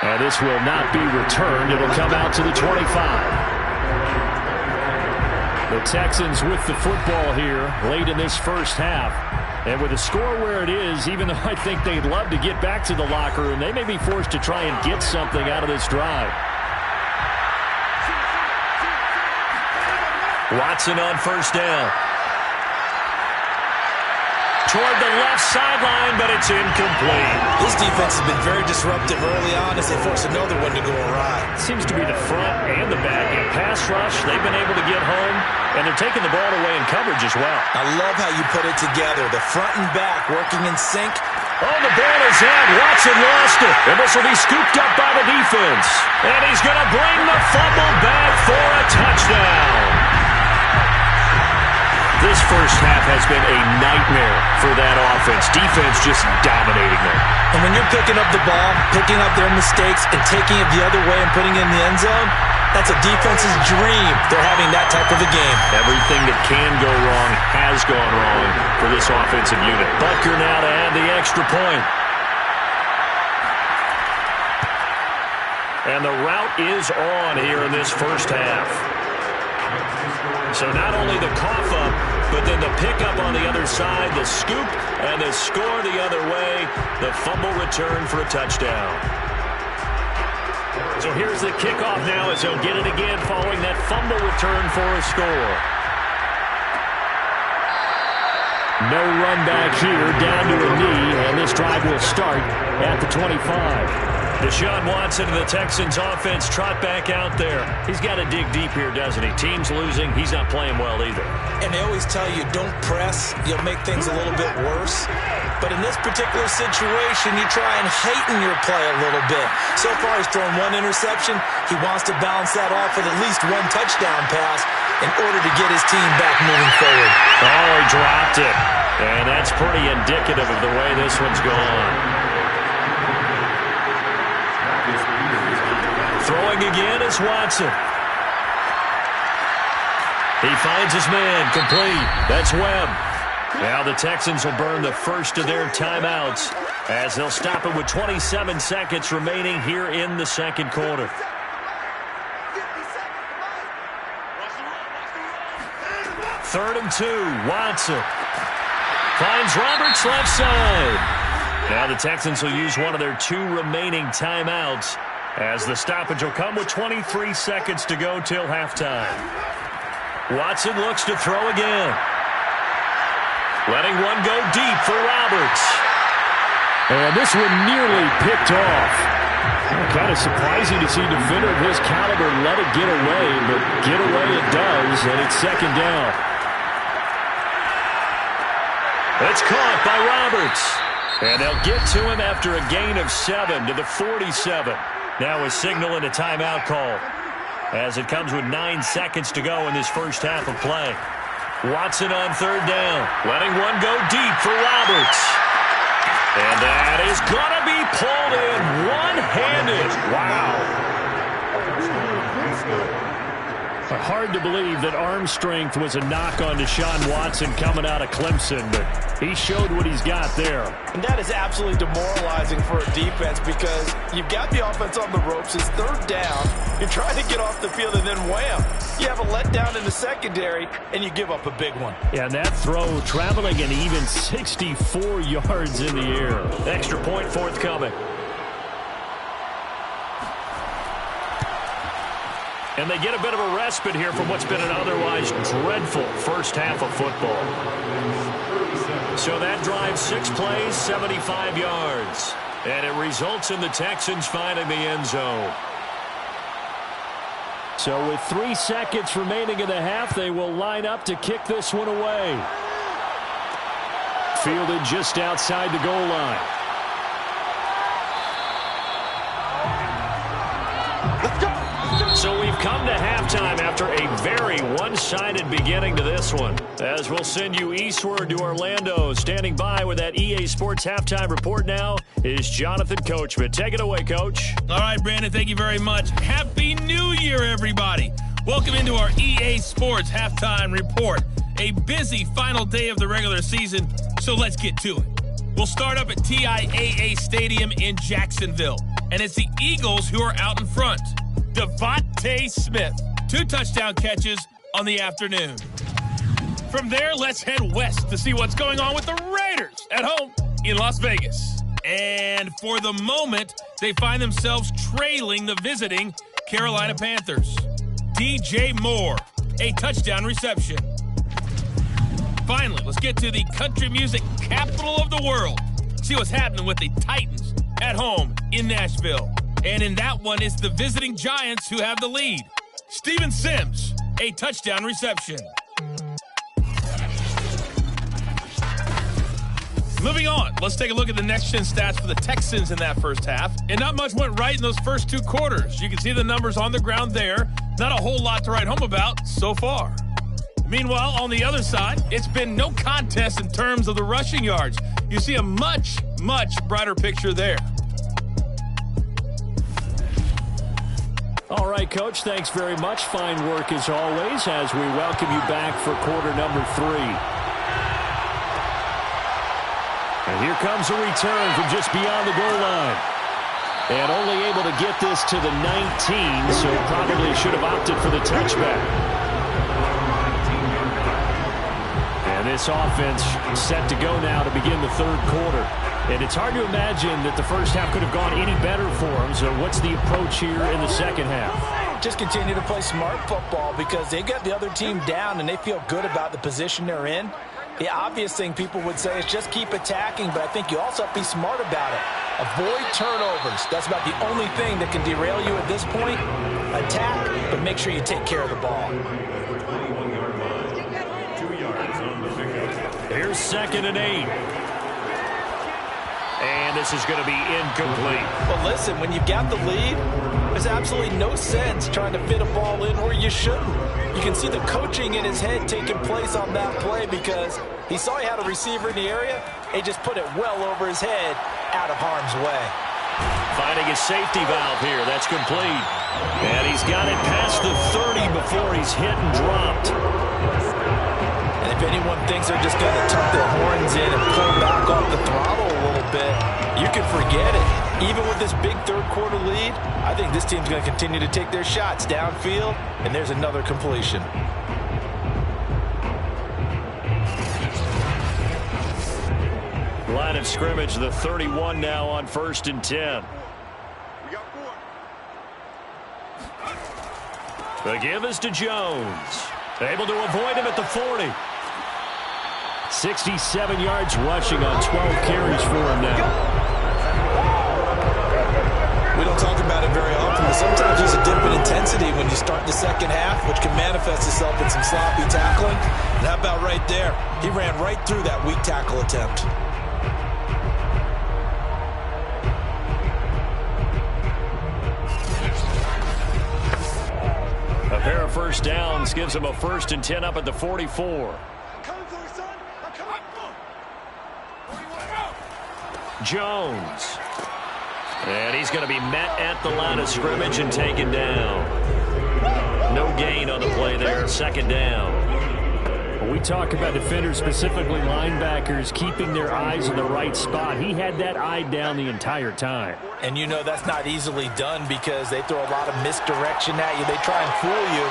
And this will not be returned. It'll come out to the 25. The Texans with the football here late in this first half. And with the score where it is, even though I think they'd love to get back to the locker room, they may be forced to try and get something out of this drive. Watson on first down. Toward the left sideline, but it's incomplete. This defense has been very disruptive early on as they force another one to go awry. Seems to be the front and the back. In pass rush, they've been able to get home, and they're taking the ball away in coverage as well. I love how you put it together. The front and back working in sync. Oh, the ball is out. Watson lost it, and this will be scooped up by the defense. And he's going to bring the fumble back for a touchdown. This first half has been a nightmare for that offense. Defense just dominating them. And when you're picking up the ball, picking up their mistakes, and taking it the other way and putting it in the end zone, that's a defense's dream. They're having that type of a game. Everything that can go wrong has gone wrong for this offensive unit. Butker now to add the extra point. And the route is on here in this first half. So not only the cough up, but then the pickup on the other side, the scoop, and the score the other way, the fumble return for a touchdown. So here's the kickoff now as they'll get it again following that fumble return for a score. No run back here, down to a knee, and this drive will start at the 25. Deshaun Watson and the Texans offense trot back out there. He's got to dig deep here, doesn't he? Team's losing. He's not playing well either. And they always tell you, don't press. You'll make things a little bit worse. But in this particular situation, you try and heighten your play a little bit. So far, he's thrown 1 interception. He wants to balance that off with at least 1 touchdown pass in order to get his team back moving forward. Oh, he dropped it. And that's pretty indicative of the way this one's gone. Throwing again is Watson. He finds his man, complete. That's Webb. Now the Texans will burn the first of their timeouts as they'll stop it with 27 seconds remaining here in the second quarter. Third and 2, Watson. Finds Roberts left side. Now the Texans will use one of their 2 remaining timeouts as the stoppage will come with 23 seconds to go till halftime. Watson looks to throw again. Letting one go deep for Roberts. And this one nearly picked off. Kind of surprising to see a defender of his caliber let it get away, but get away it does, and it's second down. It's caught by Roberts. And they'll get to him after a gain of 7 to the 47. Now a signal and a timeout call as it comes with 9 seconds to go in this first half of play. Watson on third down, letting one go deep for Roberts. And that is going to be pulled in one-handed. Wow. Hard to believe that arm strength was a knock on Deshaun Watson coming out of Clemson, but he showed what he's got there. And that is absolutely demoralizing for a defense because you've got the offense on the ropes. It's third down. You're trying to get off the field, and then wham, you have a letdown in the secondary, and you give up a big one. Yeah, and that throw traveling an even 64 yards in the air. Extra point forthcoming. And they get a bit of a respite here from what's been an otherwise dreadful first half of football. So that drive, 6 plays, 75 yards. And it results in the Texans finding the end zone. So with 3 seconds remaining in the half, they will line up to kick this one away. Fielded just outside the goal line. So we've come to halftime after a very one-sided beginning to this one. As we'll send you eastward to Orlando. Standing by with that EA Sports halftime report now is Jonathan Coachman. Take it away, Coach. All right, Brandon, thank you very much. Happy New Year, everybody. Welcome into our EA Sports halftime report. A busy final day of the regular season, so let's get to it. We'll start up at TIAA Stadium in Jacksonville, and it's the Eagles who are out in front. Devontae Smith, 2 touchdown catches on the afternoon. From there, let's head west to see what's going on with the Raiders at home in Las Vegas. And for the moment, they find themselves trailing the visiting Carolina Panthers. DJ Moore, a touchdown reception. Finally, let's get to the country music capital of the world. See what's happening with the Titans at home in Nashville. And in that one, it's the visiting Giants who have the lead. Steven Sims, a touchdown reception. Moving on, let's take a look at the next-gen stats for the Texans in that first half. And not much went right in those first 2 quarters. You can see the numbers on the ground there. Not a whole lot to write home about so far. Meanwhile, on the other side, it's been no contest in terms of the rushing yards. You see a much, much brighter picture there. All right, Coach, thanks very much. Fine work as always as we welcome you back for quarter number 3. And here comes a return from just beyond the goal line. And only able to get this to the 19, so probably should have opted for the touchback. And this offense set to go now to begin the third quarter. And it's hard to imagine that the first half could have gone any better for them. So what's the approach here in the second half? Just continue to play smart football because they got the other team down and they feel good about the position they're in. The obvious thing people would say is just keep attacking, but I think you also have to be smart about it. Avoid turnovers. That's about the only thing that can derail you at this point. Attack, but make sure you take care of the ball. Here's 2nd and 8. And this is going to be incomplete. Well, listen, when you've got the lead, there's absolutely no sense trying to fit a ball in where you shouldn't. You can see the coaching in his head taking place on that play because he saw he had a receiver in the area. He just put it well over his head out of harm's way. Finding a safety valve here. That's complete. And he's got it past the 30 before he's hit and dropped. And if anyone thinks they're just going to tuck their horns in and pull back off the throttle a little bit, you can forget it. Even with this big third quarter lead, I think this team's going to continue to take their shots downfield, and there's another completion. Line of scrimmage, the 31 now on 1st and 10. The give is to Jones. Able to avoid him at the 40. 67 yards rushing on 12 carries for him now. We don't talk about it very often, but sometimes there's a dip in intensity when you start the second half, which can manifest itself in some sloppy tackling. And how about right there? He ran right through that weak tackle attempt. A pair of first downs gives him a 1st and 10 up at the 44. Jones. And he's going to be met at the line of scrimmage and taken down. No gain on the play there. 2nd down. When we talk about defenders, specifically linebackers, keeping their eyes in the right spot, he had that eye down the entire time. And you know that's not easily done because they throw a lot of misdirection at you. They try and fool you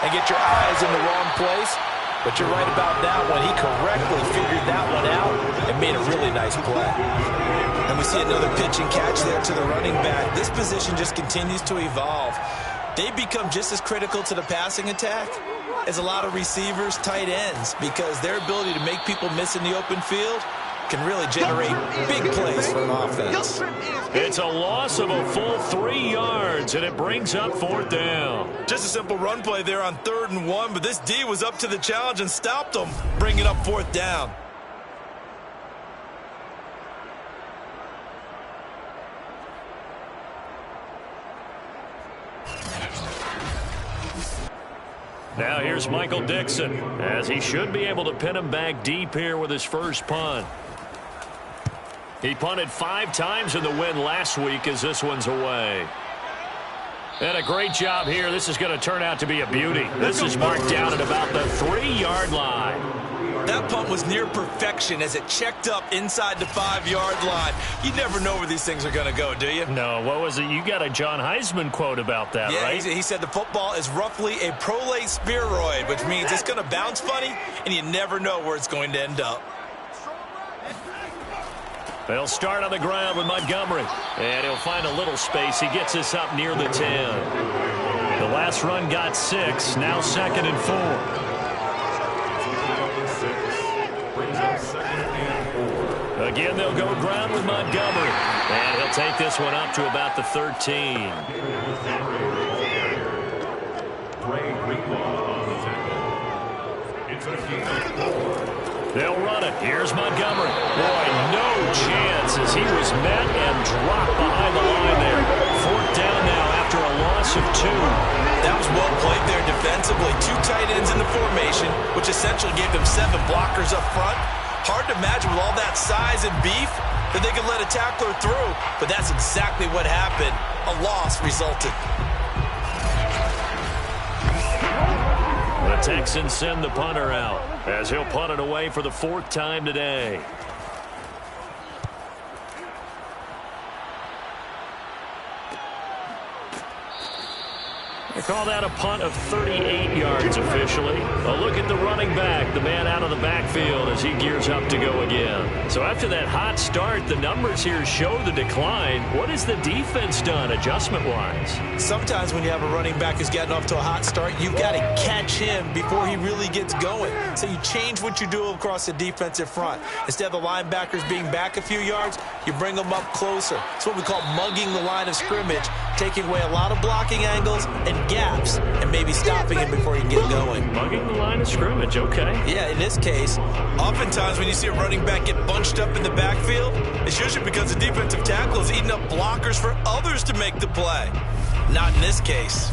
and get your eyes in the wrong place. But you're right about that one. He correctly figured that one out and made a really nice play. And we see another pitch and catch there to the running back. This position just continues to evolve. They become just as critical to the passing attack as a lot of receivers, tight ends, because their ability to make people miss in the open field can really generate big plays for an offense. It's a loss of a full 3 yards, and it brings up 4th down. Just a simple run play there on 3rd and 1, but this D was up to the challenge and stopped them, bringing up 4th down. Now here's Michael Dixon, as he should be able to pin him back deep here with his first punt. He punted 5 times in the win last week as this one's away. And a great job here. This is going to turn out to be a beauty. This is marked down at about the 3-yard line. That punt was near perfection as it checked up inside the 5-yard line. You never know where these things are going to go, do you? No, what was it? You got a John Heisman quote about that, right? Yeah, he said the football is roughly a prolate spheroid, which means it's going to bounce funny, and you never know where it's going to end up. They'll start on the ground with Montgomery, and he'll find a little space. He gets us up near the 10. The last run got 6, now 2nd and 4. Again, they'll go ground with Montgomery. And he'll take this one up to about the 13. They'll run it. Here's Montgomery. Boy, no chance as he was met and dropped behind the line there. 4th down now after a loss of 2. That was well played there defensively. 2 tight ends in the formation, which essentially gave them 7 blockers up front. Hard to imagine with all that size and beef that they could let a tackler through, but that's exactly what happened. A loss resulted. The Texans send the punter out as he'll punt it away for the 4th time today. They call that a punt of 38 yards officially. A look at the running back, the man out of the backfield as he gears up to go again. So after that hot start, the numbers here show the decline. What has the defense done adjustment-wise? Sometimes when you have a running back who's gotten off to a hot start, you've got to catch him before he really gets going. So you change what you do across the defensive front. Instead of the linebackers being back a few yards, you bring them up closer. It's what we call mugging the line of scrimmage, taking away a lot of blocking angles and gaps and maybe stopping him before he can get going. Mugging the line of scrimmage, okay. Yeah, in this case, oftentimes when you see a running back get bunched up in the backfield, it's usually because the defensive tackle is eating up blockers for others to make the play. Not in this case.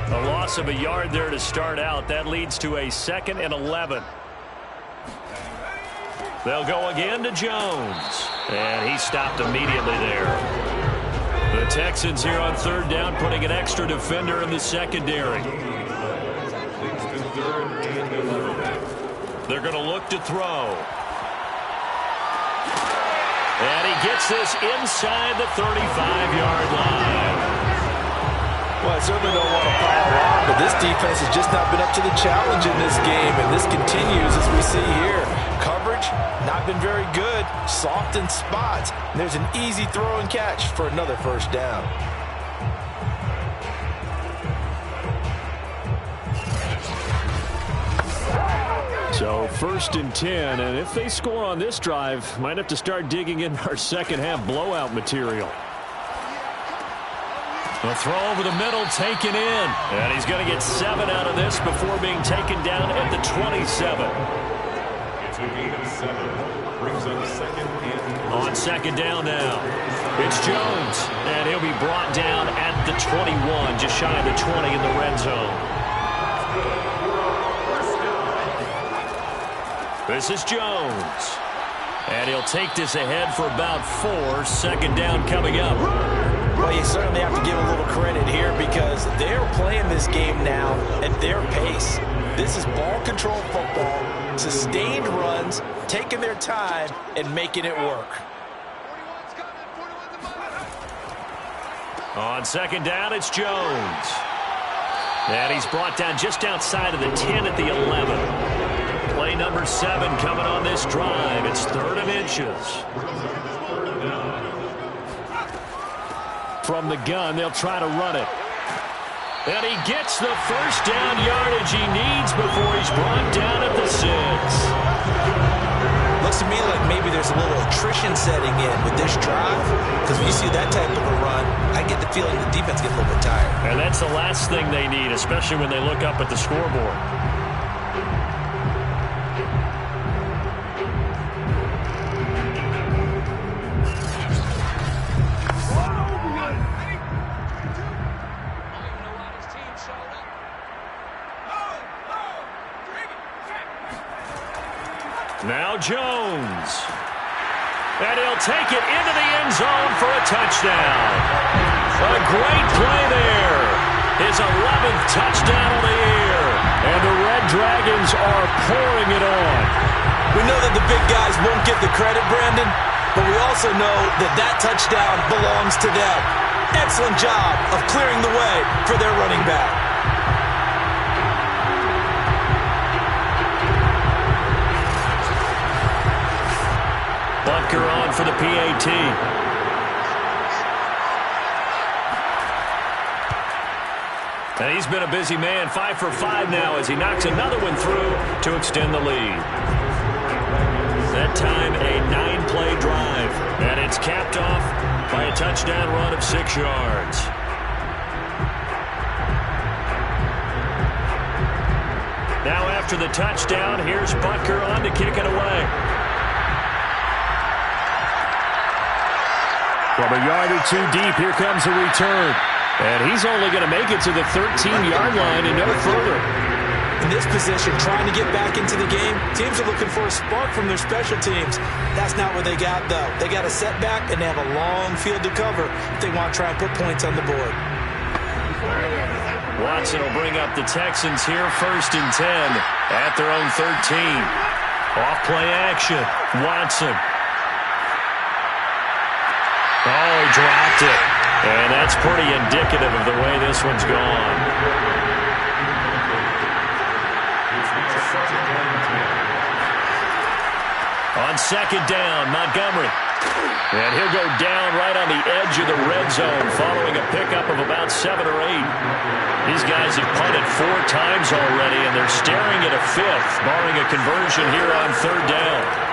A loss of a yard there to start out. That leads to a 2nd and 11. They'll go again to Jones. And he stopped immediately there. The Texans here on 3rd down, putting an extra defender in the secondary. They're going to look to throw. And he gets this inside the 35-yard line. Well, I certainly don't want to pile on, but this defense has just not been up to the challenge in this game, and this continues as we see here. Coverage, not been very good, soft in spots. And there's an easy throw and catch for another 1st down. So 1st and 10, and if they score on this drive, might have to start digging in our second half blowout material. The throw over the middle, taken in. And he's going to get 7 out of this before being taken down at the 27. It's a gain of 7. Brings up 2nd and 1. On 2nd down now. It's Jones. And he'll be brought down at the 21, just shy of the 20 in the red zone. This is Jones. And he'll take this ahead for about 4. 2nd down coming up. Well, you certainly have to give a little credit here because they're playing this game now at their pace. This is ball control football, sustained runs, taking their time and making it work. On 2nd down, it's Jones. And he's brought down just outside of the 10 at the 11. Play number 7 coming on this drive. It's 3rd and inches. From the gun, they'll try to run it. And he gets the 1st down yardage he needs before he's brought down at the 6. Looks to me like maybe there's a little attrition setting in with this drive because when you see that type of a run, I get the feeling the defense gets a little bit tired. And that's the last thing they need, especially when they look up at the scoreboard. Now Jones. And he'll take it into the end zone for a touchdown. A great play there. His 11th touchdown of the year. And the Red Dragons are pouring it on. We know that the big guys won't get the credit, Brandon, but we also know that that touchdown belongs to them. Excellent job of clearing the way for their running back. Butker on for the PAT. And he's been a busy man, 5 for 5 now as he knocks another one through to extend the lead. That time a 9-play drive, and it's capped off by a touchdown run of 6 yards. Now after the touchdown, here's Butker on to kick it away. From a yard or 2 deep, here comes a return. And he's only going to make it to the 13-yard line and no further. In this position, trying to get back into the game, teams are looking for a spark from their special teams. That's not what they got, though. They got a setback, and they have a long field to cover if they want to try and put points on the board. Watson will bring up the Texans here, 1st and 10 at their own 13. Off play action. Watson. Oh, he dropped it. And that's pretty indicative of the way this one's gone. On 2nd down, Montgomery. And he'll go down right on the edge of the red zone following a pickup of about 7 or 8. These guys have punted 4 times already, and they're staring at a 5th, barring a conversion here on 3rd down.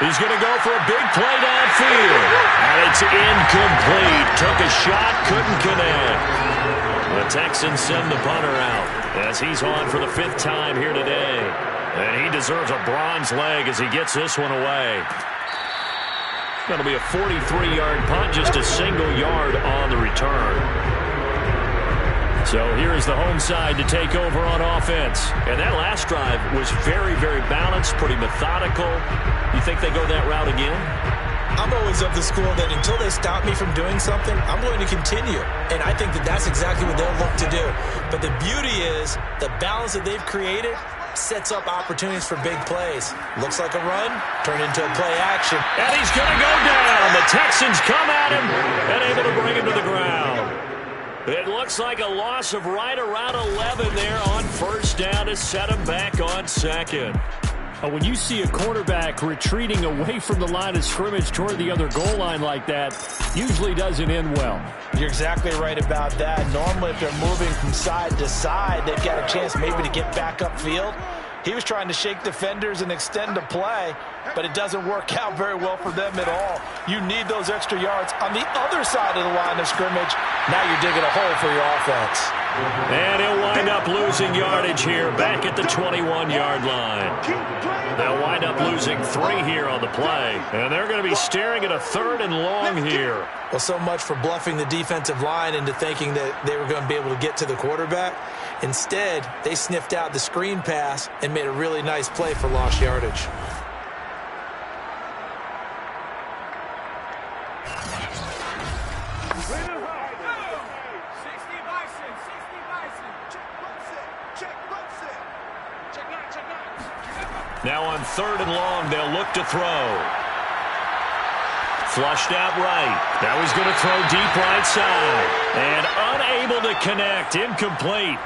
He's going to go for a big play downfield. And it's incomplete. Took a shot, couldn't connect. The Texans send the punter out as he's on for the 5th time here today. And he deserves a bronze leg as he gets this one away. Going to be a 43-yard punt, just a single yard on the return. So here is the home side to take over on offense. And that last drive was very, very balanced, pretty methodical. You think they go that route again? I'm always of the school that until they stop me from doing something, I'm going to continue. And I think that that's exactly what they'll look to do. But the beauty is the balance that they've created sets up opportunities for big plays. Looks like a run, turned into a play action. And he's going to go down. The Texans come at him and able to bring him to the ground. It looks like a loss of right around 11 there on 1st down to set him back on 2nd. When you see a quarterback retreating away from the line of scrimmage toward the other goal line like that, usually doesn't end well. You're exactly right about that. Normally, if they're moving from side to side, they've got a chance maybe to get back upfield. He was trying to shake defenders and extend the play, but it doesn't work out very well for them at all. You need those extra yards on the other side of the line of scrimmage. Now you're digging a hole for your offense. And he'll wind up losing yardage here back at the 21-yard line. They'll wind up losing 3 here on the play. And they're going to be staring at a 3rd and long here. Well, so much for bluffing the defensive line into thinking that they were going to be able to get to the quarterback. Instead, they sniffed out the screen pass and made a really nice play for lost yardage. Now on 3rd and long, they'll look to throw. Flushed out right. That was going to throw deep right side. And unable to connect. Incomplete.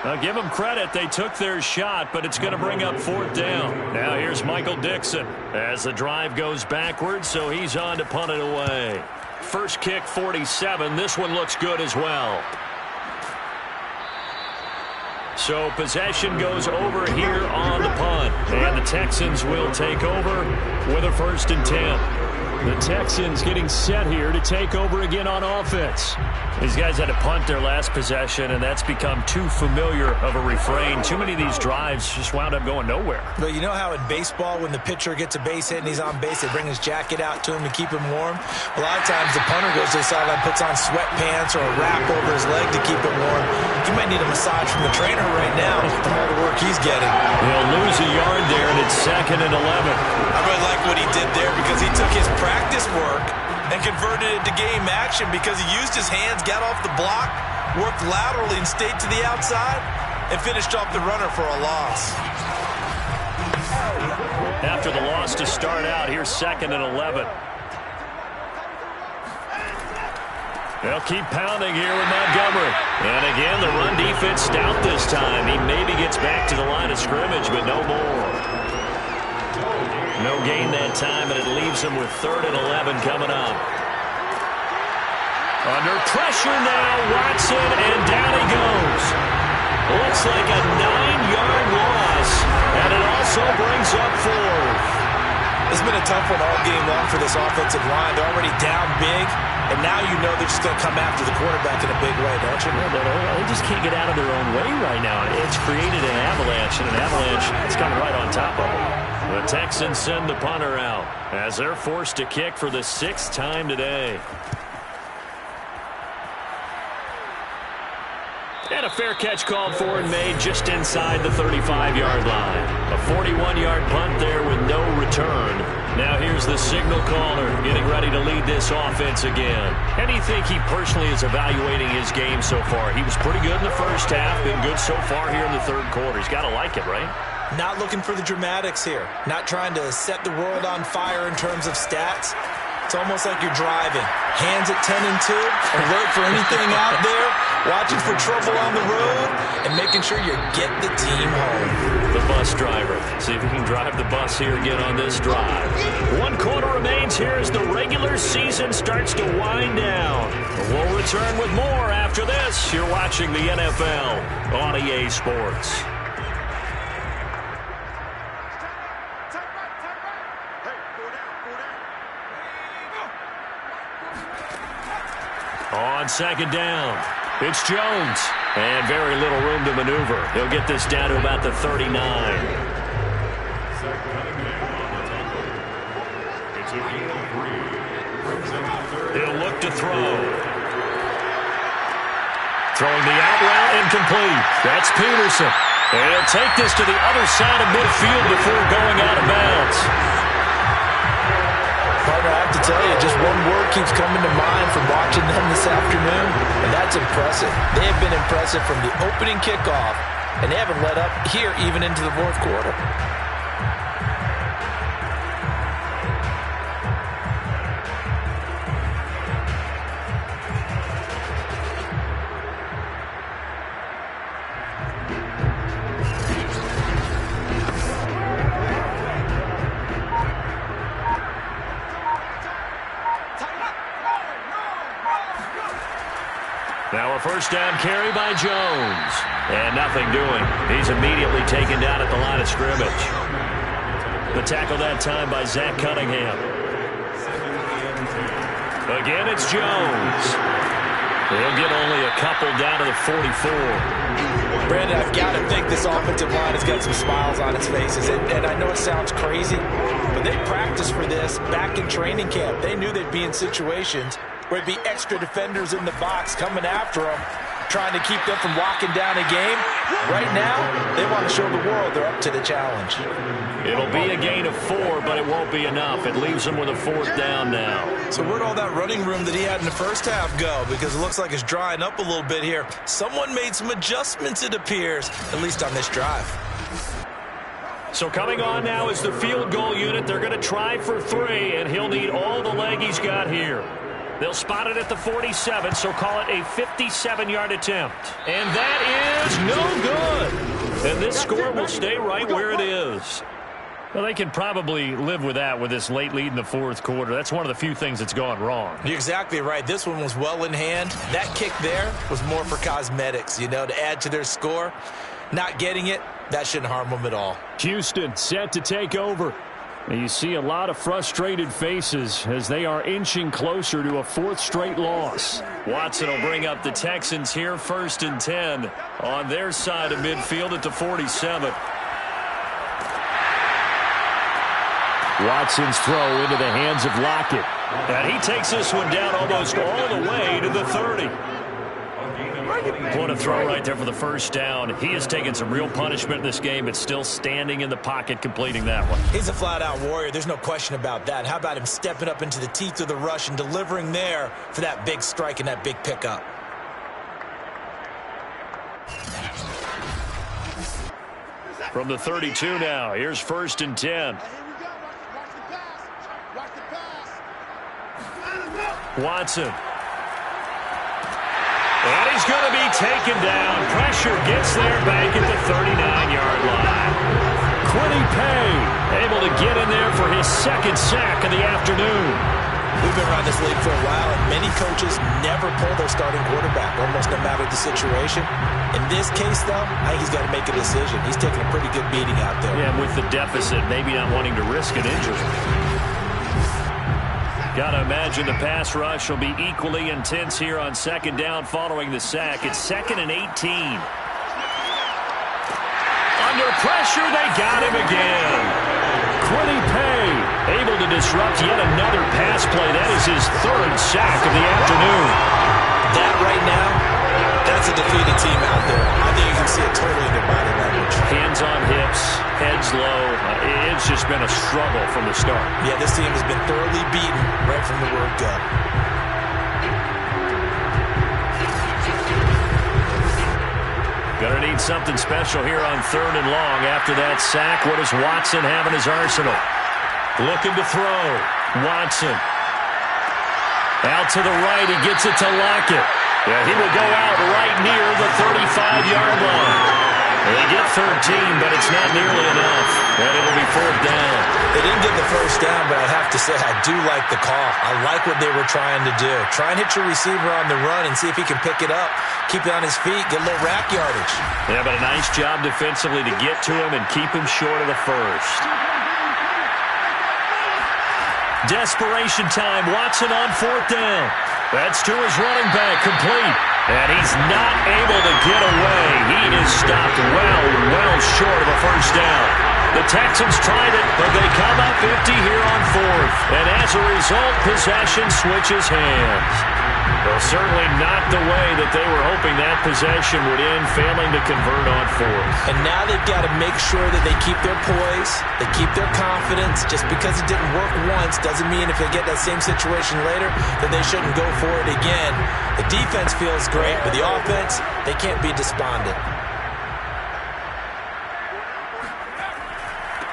Now give them credit. They took their shot, but it's going to bring up 4th down. Now here's Michael Dixon as the drive goes backwards, so he's on to punt it away. First kick, 47. This one looks good as well. So possession goes over here on the punt. And the Texans will take over with a 1st and 10. The Texans getting set here to take over again on offense. These guys had to punt their last possession, and that's become too familiar of a refrain. Too many of these drives just wound up going nowhere. But you know how in baseball, when the pitcher gets a base hit and he's on base, they bring his jacket out to him to keep him warm? A lot of times the punter goes to the sideline, puts on sweatpants or a wrap over his leg to keep him warm. He might need a massage from the trainer right now from all the work he's getting. He'll lose a yard there, and it's 2nd and 11. I really like what he did there because he took his practice work and converted it to game action because he used his hands, got off the block, worked laterally and stayed to the outside, and finished off the runner for a loss. After the loss to start out, here's 2nd and 11. They'll keep pounding here with Montgomery. And again, the run defense stout this time. He maybe gets back to the line of scrimmage, but no more. No gain that time, and it leaves him with 3rd and 11 coming up. Under pressure now, Watson, and down he goes. Looks like a 9-yard loss, and it also brings up 4th. It's been a tough one all game long for this offensive line. They're already down big, and now you know they're just going to come after the quarterback in a big way, don't you? They just can't get out of their own way right now. It's created an avalanche, and an avalanche is coming right on top of them. The Texans send the punter out as they're forced to kick for the 6th time today. And a fair catch called for and made just inside the 35-yard line. A 41-yard punt there with no return. Now here's the signal caller getting ready to lead this offense again. How do you think he personally is evaluating his game so far? He was pretty good in the first half, been good so far here in the 3rd quarter. He's got to like it, right? Not looking for the dramatics here. Not trying to set the world on fire in terms of stats. It's almost like you're driving. Hands at 10 and 2, alert for anything out there, watching for trouble on the road, and making sure you get the team home. The bus driver. See if he can drive the bus here again on this drive. 1 quarter remains here as the regular season starts to wind down. We'll return with more after this. You're watching the NFL on EA Sports. On 2nd down, it's Jones. And very little room to maneuver. He'll get this down to about the 39. He'll look to throw. Throwing the out route incomplete. That's Peterson. And he'll take this to the other side of midfield before going out of bounds. Partner, I have to tell you, just one word keeps coming to mind from watching them this afternoon, and that's impressive. They have been impressive from the opening kickoff, and they haven't let up here even into the 4th quarter. So a first down carry by Jones. And nothing doing. He's immediately taken down at the line of scrimmage. The tackle that time by Zach Cunningham. Again, it's Jones. He'll get only a couple down to the 44. Brandon, I've got to think this offensive line has got some smiles on its faces. And I know it sounds crazy, but they practiced for this back in training camp. They knew they'd be in situations where there'd be extra defenders in the box coming after them, trying to keep them from locking down a game. Right now, they want to show the world they're up to the challenge. It'll be a gain of 4, but it won't be enough. It leaves them with a 4th down now. So where'd all that running room that he had in the first half go? Because it looks like it's drying up a little bit here. Someone made some adjustments, it appears, at least on this drive. So coming on now is the field goal unit. They're going to try for 3, and he'll need all the leg he's got here. They'll spot it at the 47, so call it a 57-yard attempt. And that is no good. And this score will stay right where it is. Well, they can probably live with that with this late lead in the 4th quarter. That's one of the few things that's gone wrong. You're exactly right. This one was well in hand. That kick there was more for cosmetics, you know, to add to their score. Not getting it, that shouldn't harm them at all. Houston set to take over. And you see a lot of frustrated faces as they are inching closer to a 4th straight loss. Watson will bring up the Texans here 1st and 10 on their side of midfield at the 47. Watson's throw into the hands of Lockett. And he takes this one down almost all the way to the 30. What a throw right there for the first down. He has taken some real punishment in this game, but still standing in the pocket completing that one. He's a flat-out warrior. There's no question about that. How about him stepping up into the teeth of the rush and delivering there for that big strike and that big pickup? From the 32 now, here's 1st and 10. Watson. And he's going to be taken down. Pressure gets there back at the 39-yard line. Quiddy Pay able to get in there for his 2nd sack of the afternoon. We've been around this league for a while, and many coaches never pull their starting quarterback, almost no matter the situation. In this case, though, I think he's got to make a decision. He's taking a pretty good beating out there. Yeah, with the deficit, maybe not wanting to risk an injury. Got to imagine the pass rush will be equally intense here on 2nd down following the sack. It's 2nd and 18. Under pressure, they got him again. Quiddy Pay able to disrupt yet another pass play. That is his 3rd sack of the afternoon. That right now, that's a defeated team out there. I think you can see it totally in their body language. Hands on hips, heads low. It's just been a struggle from the start. Yeah, this team has been thoroughly beaten right from the word go. Gonna need something special here on 3rd and long. After that sack, what does Watson have in his arsenal? Looking to throw. Watson. Out to the right, he gets it to Lockett. Yeah, he will go out right near the 35-yard line. They get 13, but it's not nearly enough. And it'll be 4th down. They didn't get the first down, but I have to say I do like the call. I like what they were trying to do. Try and hit your receiver on the run and see if he can pick it up. Keep it on his feet, get a little rack yardage. Yeah, but a nice job defensively to get to him and keep him short of the first. Desperation time. Watson on 4th down. That's to his running back, complete. And he's not able to get away. He is stopped well short of a first down. The Texans tried it, but they come up empty here on 4th. And as a result, possession switches hands. Well, certainly not the way that they were hoping that possession would end, failing to convert on 4th. And now they've got to make sure that they keep their poise, they keep their confidence. Just because it didn't work once doesn't mean if they get that same situation later, then they shouldn't go for it again. The defense feels great, but the offense, they can't be despondent.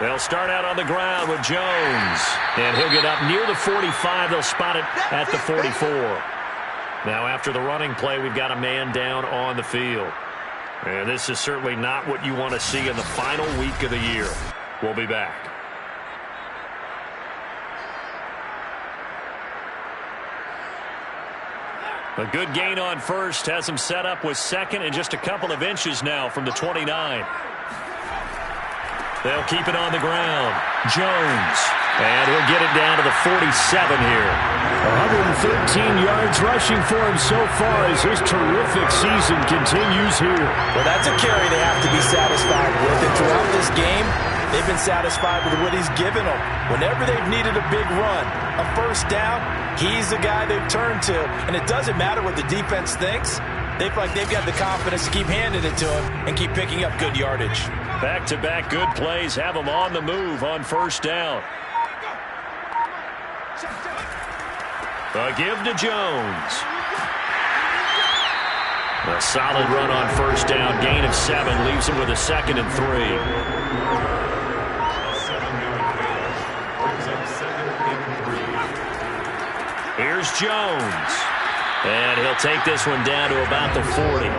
They'll start out on the ground with Jones. And he'll get up near the 45. They'll spot it at the 44. Now, after the running play, we've got a man down on the field. And this is certainly not what you want to see in the final week of the year. We'll be back. A good gain on first has him set up with second and just a couple of inches now from the 29. They'll keep it on the ground. Jones. And he'll get it down to the 47 here. 113 yards rushing for him so far as his terrific season continues here. Well, that's a carry they have to be satisfied with. And throughout this game, they've been satisfied with what he's given them. Whenever they've needed a big run, a first down, he's the guy they've turned to. And it doesn't matter what the defense thinks. They feel like they've got the confidence to keep handing it to him and keep picking up good yardage. Back-to-back good plays have them on the move on first down. A give to Jones. A solid run on first down. Gain of 7 leaves him with a 2nd and 3. Here's Jones. And he'll take this one down to about the 40.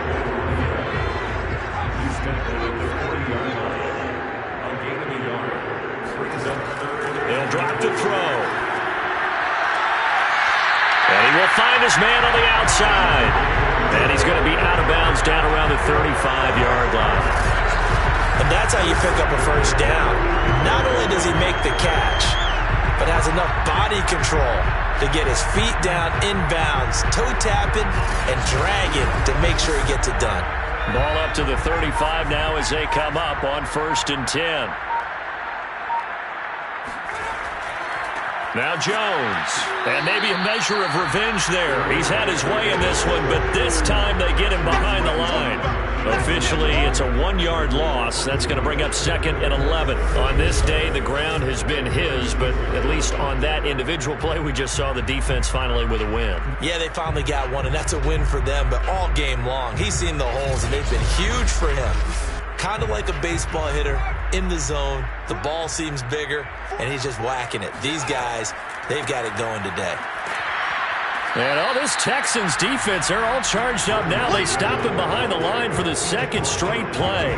He'll drop to throw. And he will find his man on the outside. And he's going to be out of bounds down around the 35-yard line. And that's how you pick up a first down. Not only does he make the catch, but has enough body control to get his feet down inbounds, toe tapping and dragging to make sure he gets it done. Ball up to the 35 now as they come up on 1st and 10. Now Jones, and maybe a measure of revenge there. He's had his way in this one, but this time they get him behind the line. Officially, it's a 1-yard loss. That's going to bring up 2nd and 11. On this day, the ground has been his, but at least on that individual play, we just saw the defense finally with a win. Yeah, they finally got one, and that's a win for them, but all game long, he's seen the holes, and they've been huge for him. Kind of like a baseball hitter in the zone. The ball seems bigger, and he's just whacking it. These guys, they've got it going today. And all this Texans defense, they're all charged up now. They stop him behind the line for the 2nd straight play.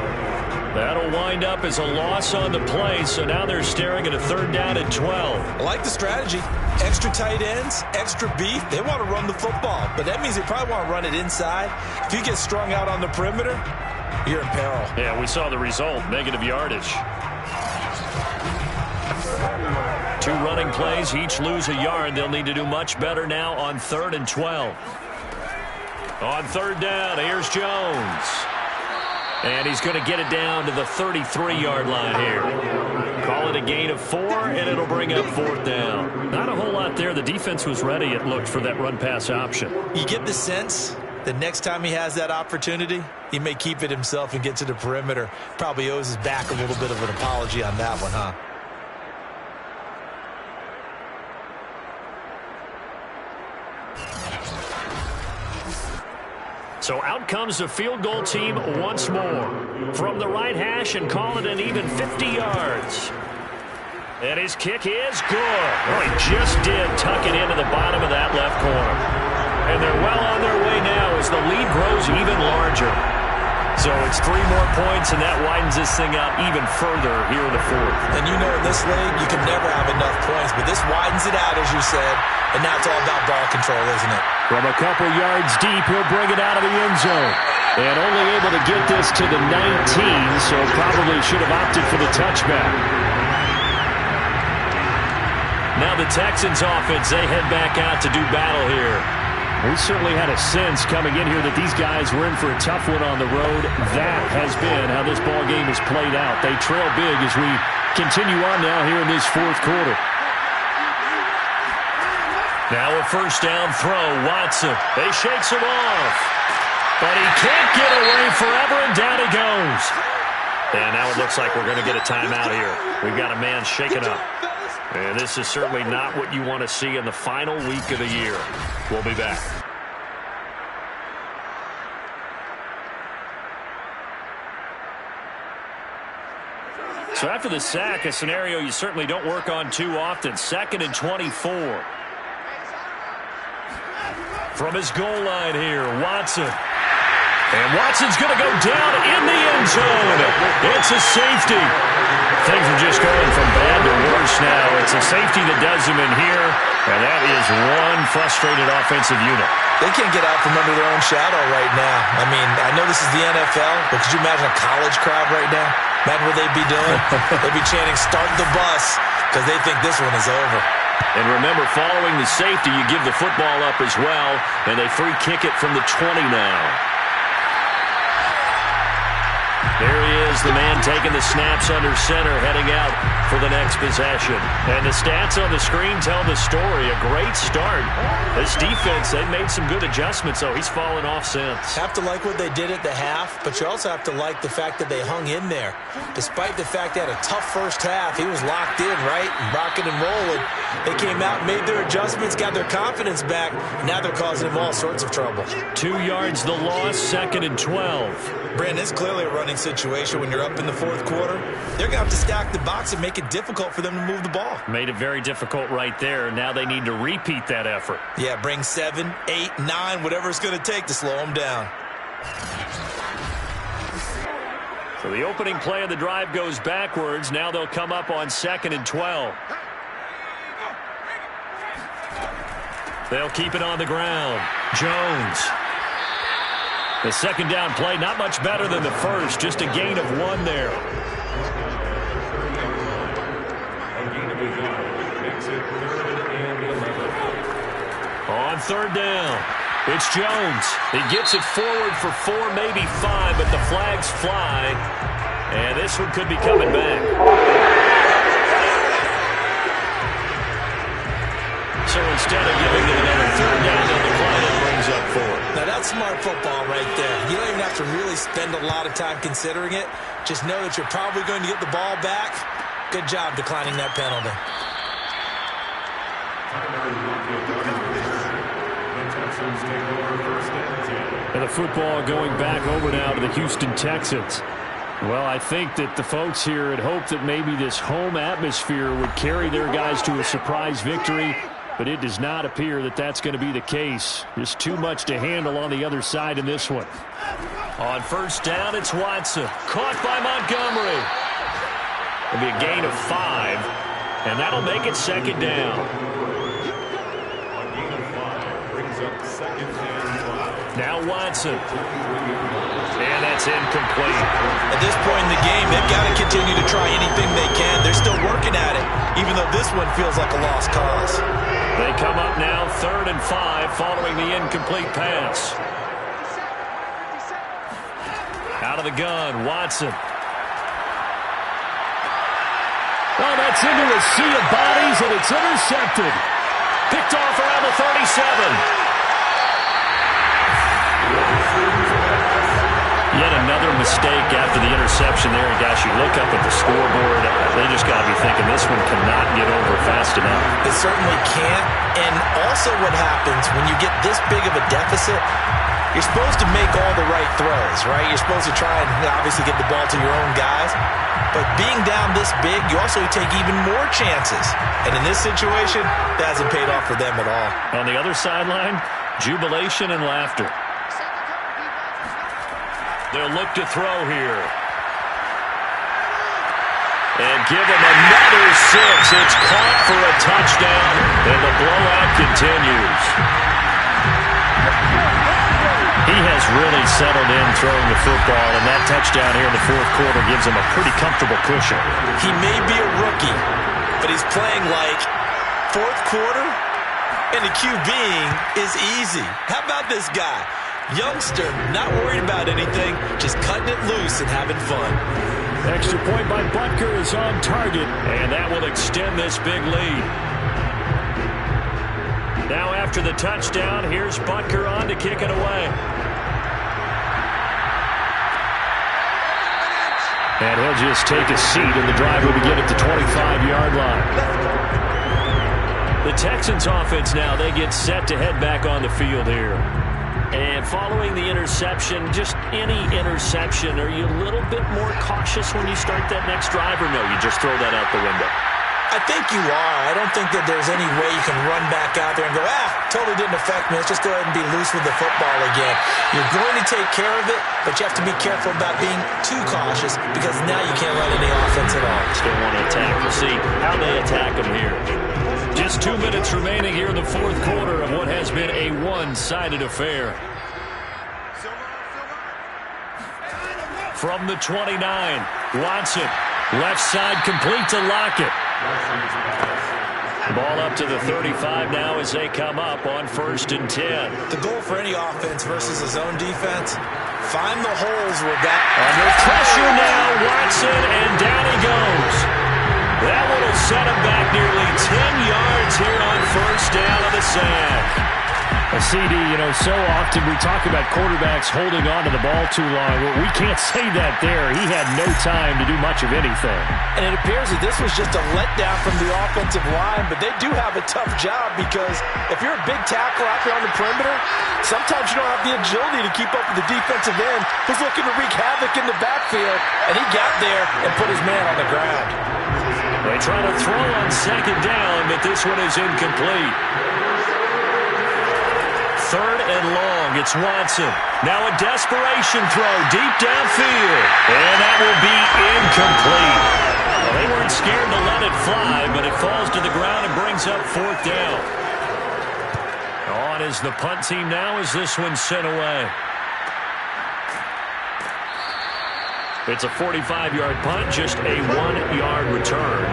That'll wind up as a loss on the play, so now they're staring at a 3rd down and 12. I like the strategy. Extra tight ends, extra beef. They want to run the football, but that means they probably want to run it inside. If you get strung out on the perimeter, you're in peril. Yeah, we saw the result, negative yardage. 2 running plays, each lose a yard. They'll need to do much better now on 3rd and 12. On 3rd down, here's Jones. And he's going to get it down to the 33-yard line here. Call it a gain of 4, and it'll bring up 4th down. Not a whole lot there. The defense was ready, it looked, for that run-pass option. You get the sense the next time he has that opportunity, he may keep it himself and get to the perimeter. Probably owes his back a little bit of an apology on that one, huh? So out comes the field goal team once more. From the right hash and call it an even 50 yards. And his kick is good. Oh, he just did tuck it into the bottom of that left corner. And they're well on their way now as the lead grows even larger. So it's 3 more points, and that widens this thing out even further here in the 4th. And you know in this league, you can never have enough points, but this widens it out, as you said, and now it's all about ball control, isn't it? From a couple yards deep, he'll bring it out of the end zone. And only able to get this to the 19, so probably should have opted for the touchback. Now the Texans offense, they head back out to do battle here. We certainly had a sense coming in here that these guys were in for a tough one on the road. That has been how this ball game has played out. They trail big as we continue on now here in this 4th quarter. Now a 1st down throw. Watson. They shakes him off. But he can't get away forever, and down he goes. And now it looks like we're going to get a timeout here. We've got a man shaken up. And this is certainly not what you want to see in the final week of the year. We'll be back. So after the sack, a scenario you certainly don't work on too often. 2nd and 24. From his goal line here, Watson. And Watson's going to go down in the end zone. It's a safety. Things are just going from bad to worse now. It's a safety that does them in here, and that is one frustrated offensive unit. They can't get out from under their own shadow right now. I mean, I know this is the NFL, but could you imagine a college crowd right now? Imagine what they'd be doing. They'd be chanting, "Start the bus," because they think this one is over. And remember, following the safety, you give the football up as well, and they free kick it from the 20 now. There he is, the man taking the snaps under center, heading out for the next possession. And the stats on the screen tell the story. A great start. This defense, they've made some good adjustments, though. He's fallen off since. Have to like what they did at the half, but you also have to like the fact that they hung in there. Despite the fact they had a tough first half, he was locked in, right, and rocking and rolling. They came out, made their adjustments, got their confidence back. Now they're causing him all sorts of trouble. 2 yards the loss, 2nd and 12. Brandon, it's clearly a running situation when you're up in the fourth quarter. They're going to have to stack the box and make it difficult for them to move the ball. Made it very difficult right there. Now they need to repeat that effort. Yeah, bring 7, 8, 9, whatever it's going to take to slow them down. So the opening play of the drive goes backwards. Now they'll come up on 2nd and 12. They'll keep it on the ground. Jones. The second down play, not much better than the first. Just a gain of 1 there. On 3rd down, it's Jones. He gets it forward for 4, maybe 5, but the flags fly. And this one could be coming back. So instead of giving them another 3rd down, they'll decline it, brings up 4. Now that's smart football right there. You don't even have to really spend a lot of time considering it. Just know that you're probably going to get the ball back. Good job declining that penalty. And the football going back over now to the Houston Texans. Well, I think that the folks here had hoped that maybe this home atmosphere would carry their guys to a surprise victory, but it does not appear that that's going to be the case. Just too much to handle on the other side in this one. On 1st down, it's Watson. Caught by Montgomery. It'll be a gain of 5, and that'll make it 2nd down. Now Watson. And that's incomplete. At this point in the game, they've got to continue to try anything they can. They're still working at it, even though this one feels like a lost cause. They come up now 3rd and 5 following the incomplete pass. Out of the gun, Watson. Oh, that's into a sea of bodies, and it's intercepted. Picked off around the 37. Yet another mistake after the interception there. And gosh, you look up at the scoreboard, they just got to be thinking this one cannot get over fast enough. It certainly can't. And also what happens when you get this big of a deficit, you're supposed to make all the right throws, right? You're supposed to try and obviously get the ball to your own guys. But being down this big, you also take even more chances. And in this situation, that hasn't paid off for them at all. On the other sideline, jubilation and laughter. They'll look to throw here. And give him another 6. It's caught for a touchdown, and the blowout continues. He has really settled in throwing the football, and that touchdown here in the 4th quarter gives him a pretty comfortable cushion. He may be a rookie, but he's playing like 4th quarter, and the QBing is easy. How about this guy? Youngster, not worried about anything, just cutting it loose and having fun. Extra point by Butker is on target. And that will extend this big lead. Now after the touchdown, here's Butker on to kick it away. And he'll just take a seat, and the drive will begin at the 25-yard line. The Texans offense now, they get set to head back on the field here. And following the interception, just any interception, are you a little bit more cautious when you start that next drive, or no, you just throw that out the window? I think you are. I don't think that there's any way you can run back out there and go, totally didn't affect me. Let's just go ahead and be loose with the football again. You're going to take care of it, but you have to be careful about being too cautious because now you can't run any offense at all. Still want to attack. We'll see how they attack them here. Just 2 minutes remaining here in the fourth quarter of what has been a one-sided affair. From the 29, Watson, left side complete to Lockett. Ball up to the 35 now as they come up on 1st and 10. The goal for any offense versus his own defense, find the holes where that... Under pressure now, Watson, and down he goes. That one will set him back nearly 10 yards here on 1st down on the sack. A CD, so often we talk about quarterbacks holding on to the ball too long. Well, we can't say that there. He had no time to do much of anything. And it appears that this was just a letdown from the offensive line, but they do have a tough job because if you're a big tackle out there on the perimeter, sometimes you don't have the agility to keep up with the defensive end who's looking to wreak havoc in the backfield, and he got there and put his man on the ground. They try to throw on 2nd down, but this one is incomplete. 3rd and long, it's Watson. Now a desperation throw deep downfield. And that will be incomplete. Well, they weren't scared to let it fly, but it falls to the ground and brings up 4th down. On is the punt team now as this one's sent away. It's a 45-yard punt, just a 1-yard return.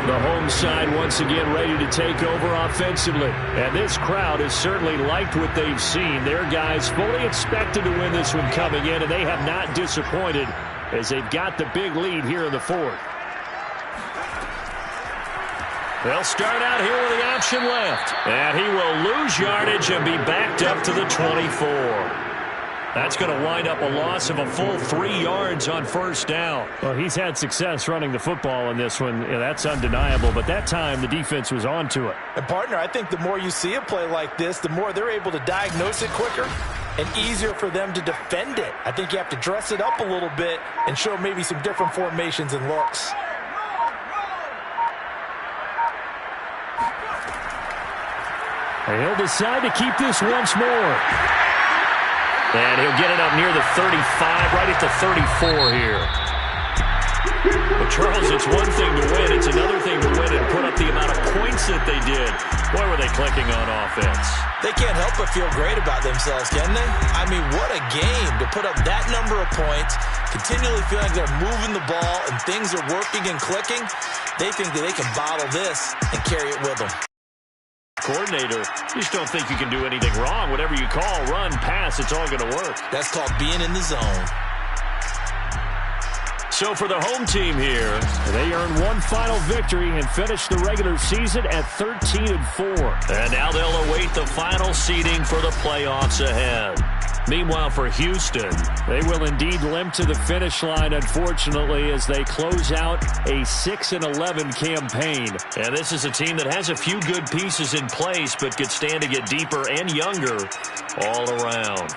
The home side once again ready to take over offensively. And this crowd has certainly liked what they've seen. Their guys fully expected to win this one coming in, and they have not disappointed as they've got the big lead here in the 4th. They'll start out here with the option left. And he will lose yardage and be backed up to the 24. That's going to wind up a loss of a full 3 yards on 1st down. Well, he's had success running the football in this one. That's undeniable. But that time, the defense was onto it. And, partner, I think the more you see a play like this, the more they're able to diagnose it quicker and easier for them to defend it. I think you have to dress it up a little bit and show maybe some different formations and looks. And he'll decide to keep this once more. And he'll get it up near the 35, right at the 34 here. But, Charles, it's one thing to win. It's another thing to win and put up the amount of points that they did. Boy, were they clicking on offense. They can't help but feel great about themselves, can they? I mean, what a game to put up that number of points, continually feeling like they're moving the ball and things are working and clicking. They think that they can bottle this and carry it with them. Coordinator, you just don't think you can do anything wrong. Whatever you call, run, pass, it's all going to work. That's called being in the zone. So for the home team here, they earn one final victory and finish the regular season at 13-4. And now they'll await the final seeding for the playoffs ahead. Meanwhile, for Houston, they will indeed limp to the finish line, unfortunately, as they close out a 6-11 campaign. And this is a team that has a few good pieces in place, but could stand to get deeper and younger all around.